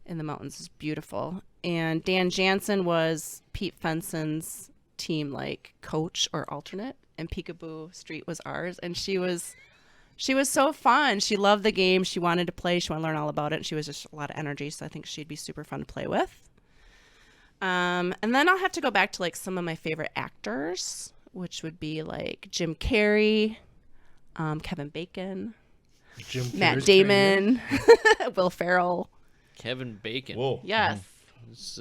In the mountains. It's beautiful. And Dan Jansen was Pete Fenson's team like coach or alternate, and Peekaboo Street was ours. And she was so fun. She loved the game. She wanted to play. She wanted to learn all about it. And she was just a lot of energy. So I think she'd be super fun to play with. And then I'll have to go back to like some of my favorite actors, which would be like Jim Carrey, Kevin Bacon, Jim Matt Carrey's Damon, Will Ferrell. Kevin Bacon. Whoa. Yes. This,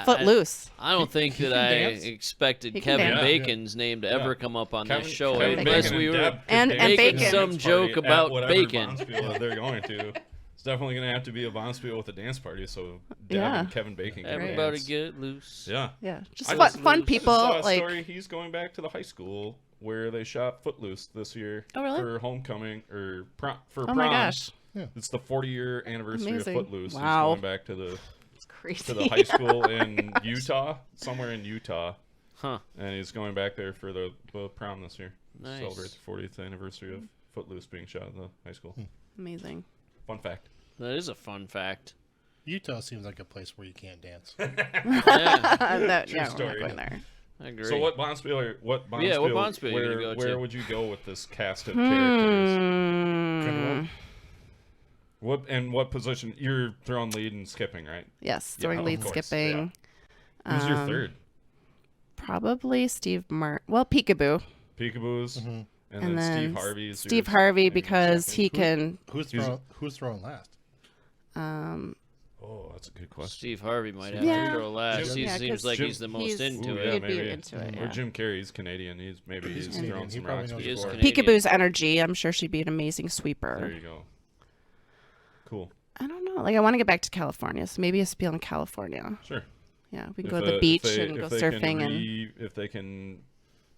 Footloose. I don't think that I dance. expected He can Kevin dance. Bacon's name to ever come up on this show Kevin unless Bacon we and were Deb could And dance Bacon. at a some dance joke party at about whatever bacon. Bonspiel that they're going to. It's definitely going to have to be a Bonspiel with a dance party, so Deb Yeah. and Kevin Bacon can Everybody dance. get loose. Yeah. Yeah. Just I fun, just fun I people. I saw a Like, story. He's going back to the high school where they shot Footloose this year Oh, really? for homecoming or prom. For oh prom. my gosh. It's the 40-year anniversary Amazing. of Footloose. Wow. He's going back to the It's crazy. to the high school in Utah, somewhere in Utah, Huh. and he's going back there for the prom this year. Nice. Celebrate the 40th anniversary of Footloose being shot at the high school. Amazing. Fun fact. That is a fun fact. Utah seems like a place where you can't dance. Yeah, True We're story. not going there. I agree. So what Bonspiel? Yeah, what Bonspiel you where, gonna go where to? would you go with this cast of characters? Couldn't What position? You're throwing lead and skipping, right? Yes, Yeah, throwing of lead, course, skipping. Who's your third? Probably Steve Peekaboo. Peekaboos. Mhm. And then Steve Harvey. is Steve your Harvey maybe because second? he can. Who's throwing last? Oh, that's a good question. Steve Harvey might have Yeah. to throw last. He Yeah, seems 'cause like he's the most he's- into Ooh, it. yeah, He'd be maybe. into it, Or yeah. Jim Carrey's Canadian. He's He's throwing Canadian. some He probably rocks knows He is before. Canadian. Peekaboo's energy. I'm sure she'd be an amazing There sweeper. you go. Cool. I don't know. Like I want to get back to California, so maybe a spiel in California. Sure. Yeah, we can go to the beach and go surfing If they can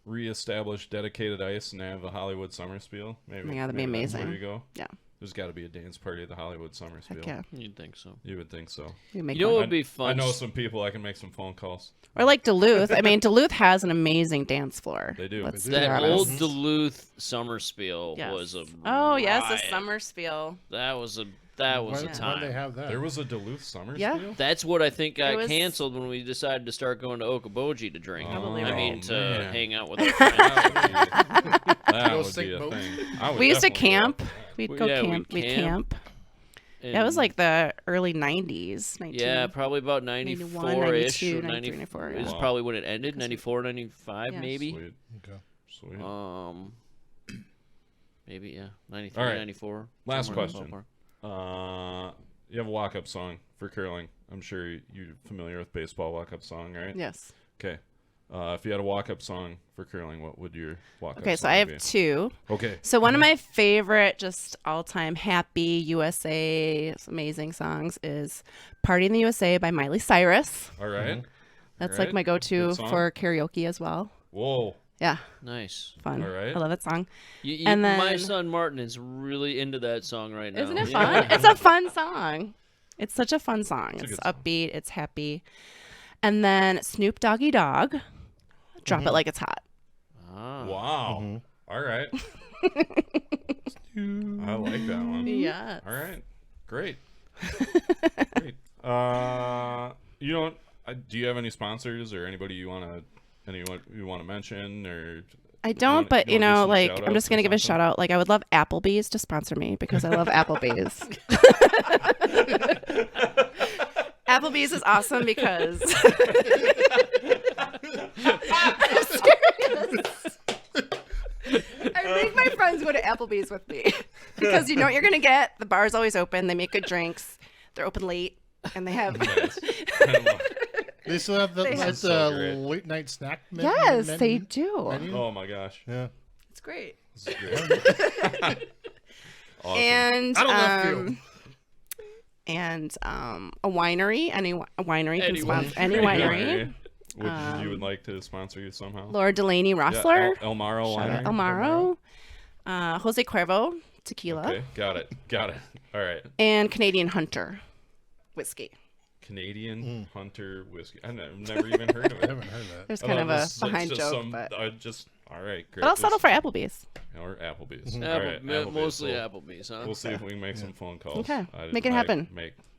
reestablish dedicated ice and have a Hollywood summer spiel, maybe. Yeah, that'd be maybe that's amazing. Where you go. Yeah. There's got to be a dance party at the Hollywood summer spiel. Heck yeah. You'd think so. You would think so. We make You know one. what would be fun? I know some people. I can make some phone calls. Or like Duluth. I mean, Duluth has an amazing dance floor. They do. Let's They be do. That honest. old Duluth summer spiel Yes. was a Oh yes, riot. a summer spiel. That was a When time. when they have that? There was a Duluth summer Yeah. spiel? That's what I think got It was- canceled when we decided to start going to Okoboji to drink. Probably I right. mean, to man. hang out with our friends. That Go would sink be a boats. thing. I would We used to definitely go camp. with We'd We- go yeah, we'd camp. We'd camp. camp. That was And- like the early 90s. 19. Yeah, probably about 91, 94-ish. 92, or 93, 94, Is yeah. probably when it ended, 94, 95 Yes. that. maybe. Sweet. Okay. Sweet. Maybe, yeah. 93, All right. 94. Last somewhere in that question. ballpark. You have a walk-up song for curling. I'm sure you're familiar with baseball walk-up song, right? Yes. Okay. If you had a walk-up song for curling, what would your walk-up Okay, song so I have be? two. Okay. So one of my favorite, just all-time happy USA amazing songs is "Party in the USA" by Miley Cyrus. All right. That's All like right. my go-to Good song. for karaoke as well. Whoa. Yeah, Nice. fun. All right. I love that song. And And my then- son Martin is really into that song right now. Isn't it Yeah. fun? It's a fun song. It's such a fun song. It's a It's good song. upbeat. It's happy. And then Snoop Doggy Dogg, "Drop It Like It's Hot." Ah. Wow. All right. I like that one. Yeah. All right. Great. Great. You don't. Do you have any sponsors or anybody you want to mention or? I don't, wanna- but you you wanna do know, some like shout-outs I'm just gonna or give a something? shout out. Like I would love Applebee's to sponsor me because I love Applebee's. Applebee's is awesome because I'm serious. I make my friends go to Applebee's with me because you know what you're gonna get. The bar's always open. They make good drinks. They're open late, and they have. Nice. They still have the They have- So great. late night snack menu. Yes, menu? they do. menu? Oh my gosh. Yeah. It's great. This is great. Awesome. And Out of left field. a winery, a winery can Any sponsor winery. any winery. You would like to sponsor you somehow? Laura Delaney Yeah, Rossler, El Maro Shout out. Winery. Elmaro, Jose Cuervo tequila, Okay, got it. All right. and Canadian Hunter whiskey. Canadian Hunter whiskey. I've never even heard of I it. haven't heard that. There's I kind thought of a this is behind just joke, but all right, great. but I'll settle for Applebee's. Or Applebee's. Apple- All right, Applebee's. mostly We'll- Applebee's, huh? We'll see if we can make some phone calls. Okay, I- make it I happen.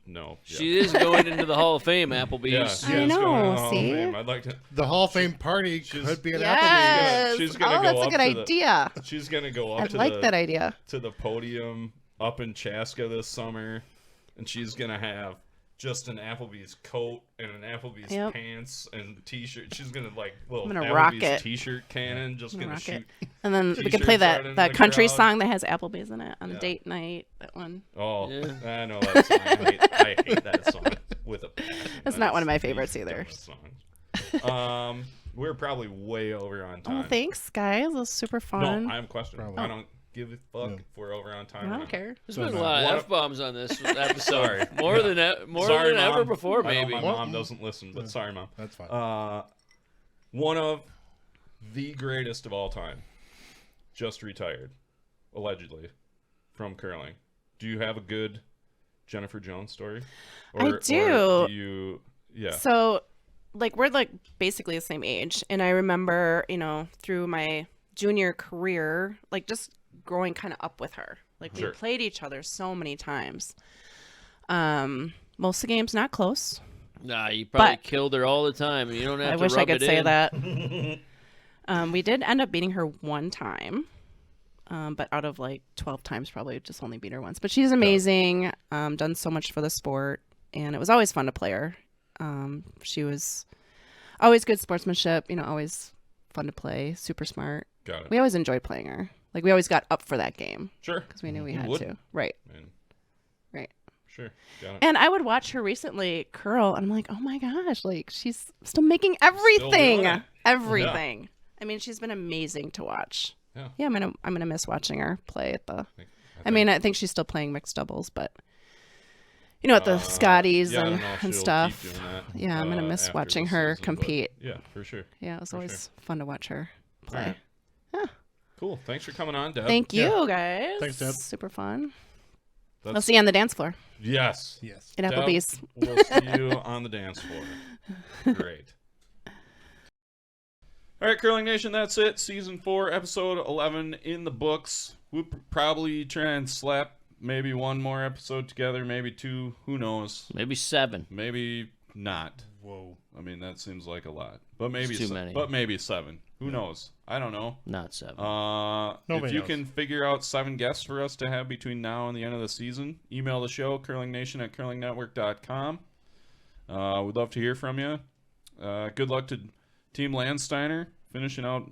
No. Yeah. She is going into the Hall of Fame, Applebee's. Yeah, I she is know, going to the Hall of see? Fame. I'd like to. The Hall of Fame party could be an Applebee's. Yes. She's gonna oh, go that's a up good to the- idea. She's gonna go up I to like the that idea. to the podium up in Chaska this summer, and she's gonna have just an Applebee's coat and an Applebee's Yep. pants and t-shirt. She's gonna like little I'm gonna Applebee's rock it. t-shirt cannon. Just gonna Rock shoot. it. And then we can T-shirts play right that, in that the country crowd. song that has Applebee's in it on Yeah. a date night. That one. Oh, Yeah. I know that song. I hate that song with a passion. That's not one of my the favorites either. dumbest song. We're probably way over on time. Oh, thanks, guys. It was super fun. No, I have a question. Probably. I don't give a fuck Yeah. if we're over on time. I or don't not. care. There's So been a no. lot What- of F-bombs on this episode. Sorry. More than Sorry, ever Mom. before, I know maybe. my What? mom doesn't listen, but sorry, Mom. That's fine. One of the greatest of all time just retired, allegedly, from curling. Do you have a good Jennifer Jones story? I Or do. do you? Yeah. So, like, we're like basically the same age, and I remember, you know, through my junior career, like just growing kind of up with her. Like Sure. we played each other so many times. Most of the games not close. Nah, you probably But- killed her all the time, and you don't have I to wish I rub could it say in. that. We did end up beating her one time. but out of like 12 times, probably just only beat her once. But she's amazing. Done so much for the sport, and it was always fun to play her. She was always good sportsmanship. Always fun to play. Super smart. Got it. We always enjoyed playing her. Like we always got up for that game. Sure. Because we knew we Who had wouldn't? to. Right. Man. Right. Sure. Got it. And I would watch her recently curl, and I'm like, oh my gosh, like she's still making everything. doing it. Everything. I mean, she's been amazing to watch. Yeah. Yeah, I'm gonna miss watching her play at the. I I think she's still playing mixed doubles, but at the Scotties I don't know if and she'll stuff. keep doing that, Yeah, I'm gonna miss after watching the her season, but compete. Yeah, for sure. Yeah, it was For always fun to watch her play. All right. Cool. Thanks for coming on, Deb. Thank you, Yeah. guys. Thanks, Deb. Super fun. That's- I'll see you on the dance floor Yes. Yes. at Deb, Applebee's. We'll see you on the dance floor. Great. All right, Curling Nation, that's it. Season 4, episode 11 in the books. We'll probably try and slap maybe one more episode together, maybe 2. Who knows? Maybe 7. Maybe not. Whoa. I mean, that seems like a lot. But maybe It's too many. But maybe 7. Who knows? I don't know. Not 7. If Nobody you knows. can figure out 7 guests for us to have between now and the end of the season, email the show, curlingnation@curlingnetwork.com. We'd love to hear from you. Good luck to Team Landsteiner finishing out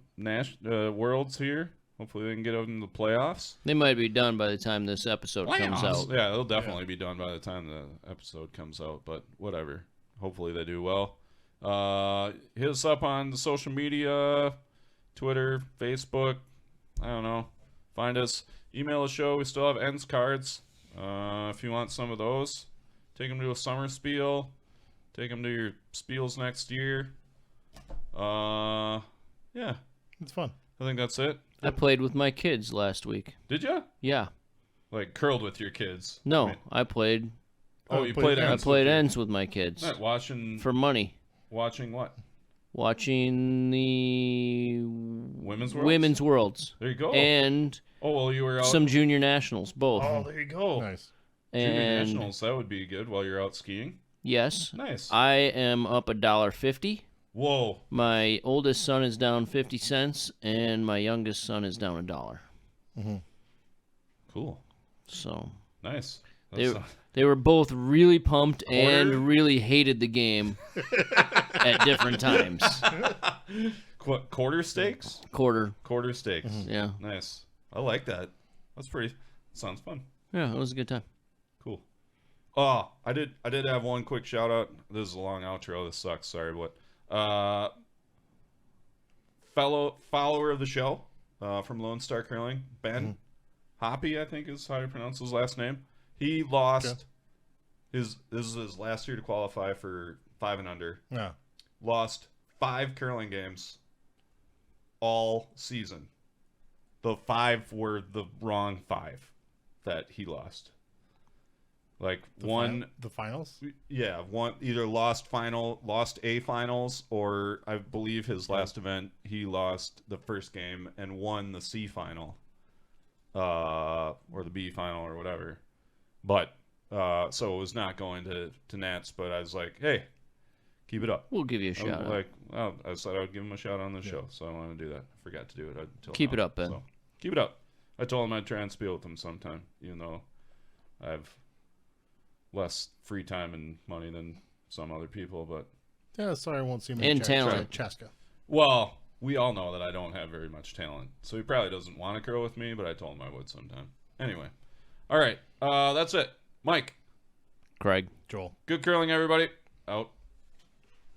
Worlds here. Hopefully they can get out in the playoffs. They might be done by the time this episode comes out. Yeah, it'll definitely be done by the time the episode comes out, but whatever. Hopefully they do well. Hit us up on the social media, Twitter, Facebook. I don't know. Find us. Email the show. We still have ends cards. If you want some of those, take them to a summer spiel. Take them to your spiels next year. Yeah, It's fun. I think that's it. I played with my kids last week. Did you? Yeah. Like curled with your kids? No, I mean- I played. oh, you played I ends. played with your- ends with my kids Not watching. for money. Watching what? Watching the Women's Worlds? Women's Worlds There you go. and oh, well, you were out. some junior nationals, both. Oh, there you go. Nice. Junior and nationals, that would be good while you're out skiing. yes, Nice. I am up $1.50. Whoa. My oldest son is down 50 cents, and my youngest son is down $1. Cool. So Nice. they, That's, they were both really pumped Quarter? and really hated the game at different times. quarter stakes? Quarter, Quarter stakes. yeah. Nice. I like that. That's pretty. Sounds fun. Yeah, it was a good time. Cool. Oh, I did have one quick shout out. This is a long outro. This sucks. Sorry, but fellow follower of the show from Lone Star Curling, Ben Hoppy, I think is how you pronounce his last name. He lost this is his last year to qualify for 5 and under. Yeah. Lost 5 curling games all season. The 5 were the wrong 5 that he lost. Like The finals? yeah, one either lost A finals, or I believe his last event he lost the first game and won the C final, or the B final or whatever. But so it was not going to Nats. But I was like, hey, keep it up. We'll give you a shout out. I said I would give him a shout out on the show, so I want to do that. I forgot to do it until Keep now. it up, Ben. So, keep it up. I told him I'd try and spiel with him sometime, even though I have less free time and money than some other people. But Yeah, sorry I won't see him And in talent. Chaska. well, we all know that I don't have very much talent, so he probably doesn't want to curl with me. But I told him I would sometime. Anyway, all right, that's it. Mike, Craig. Joel. good curling, everybody. Out.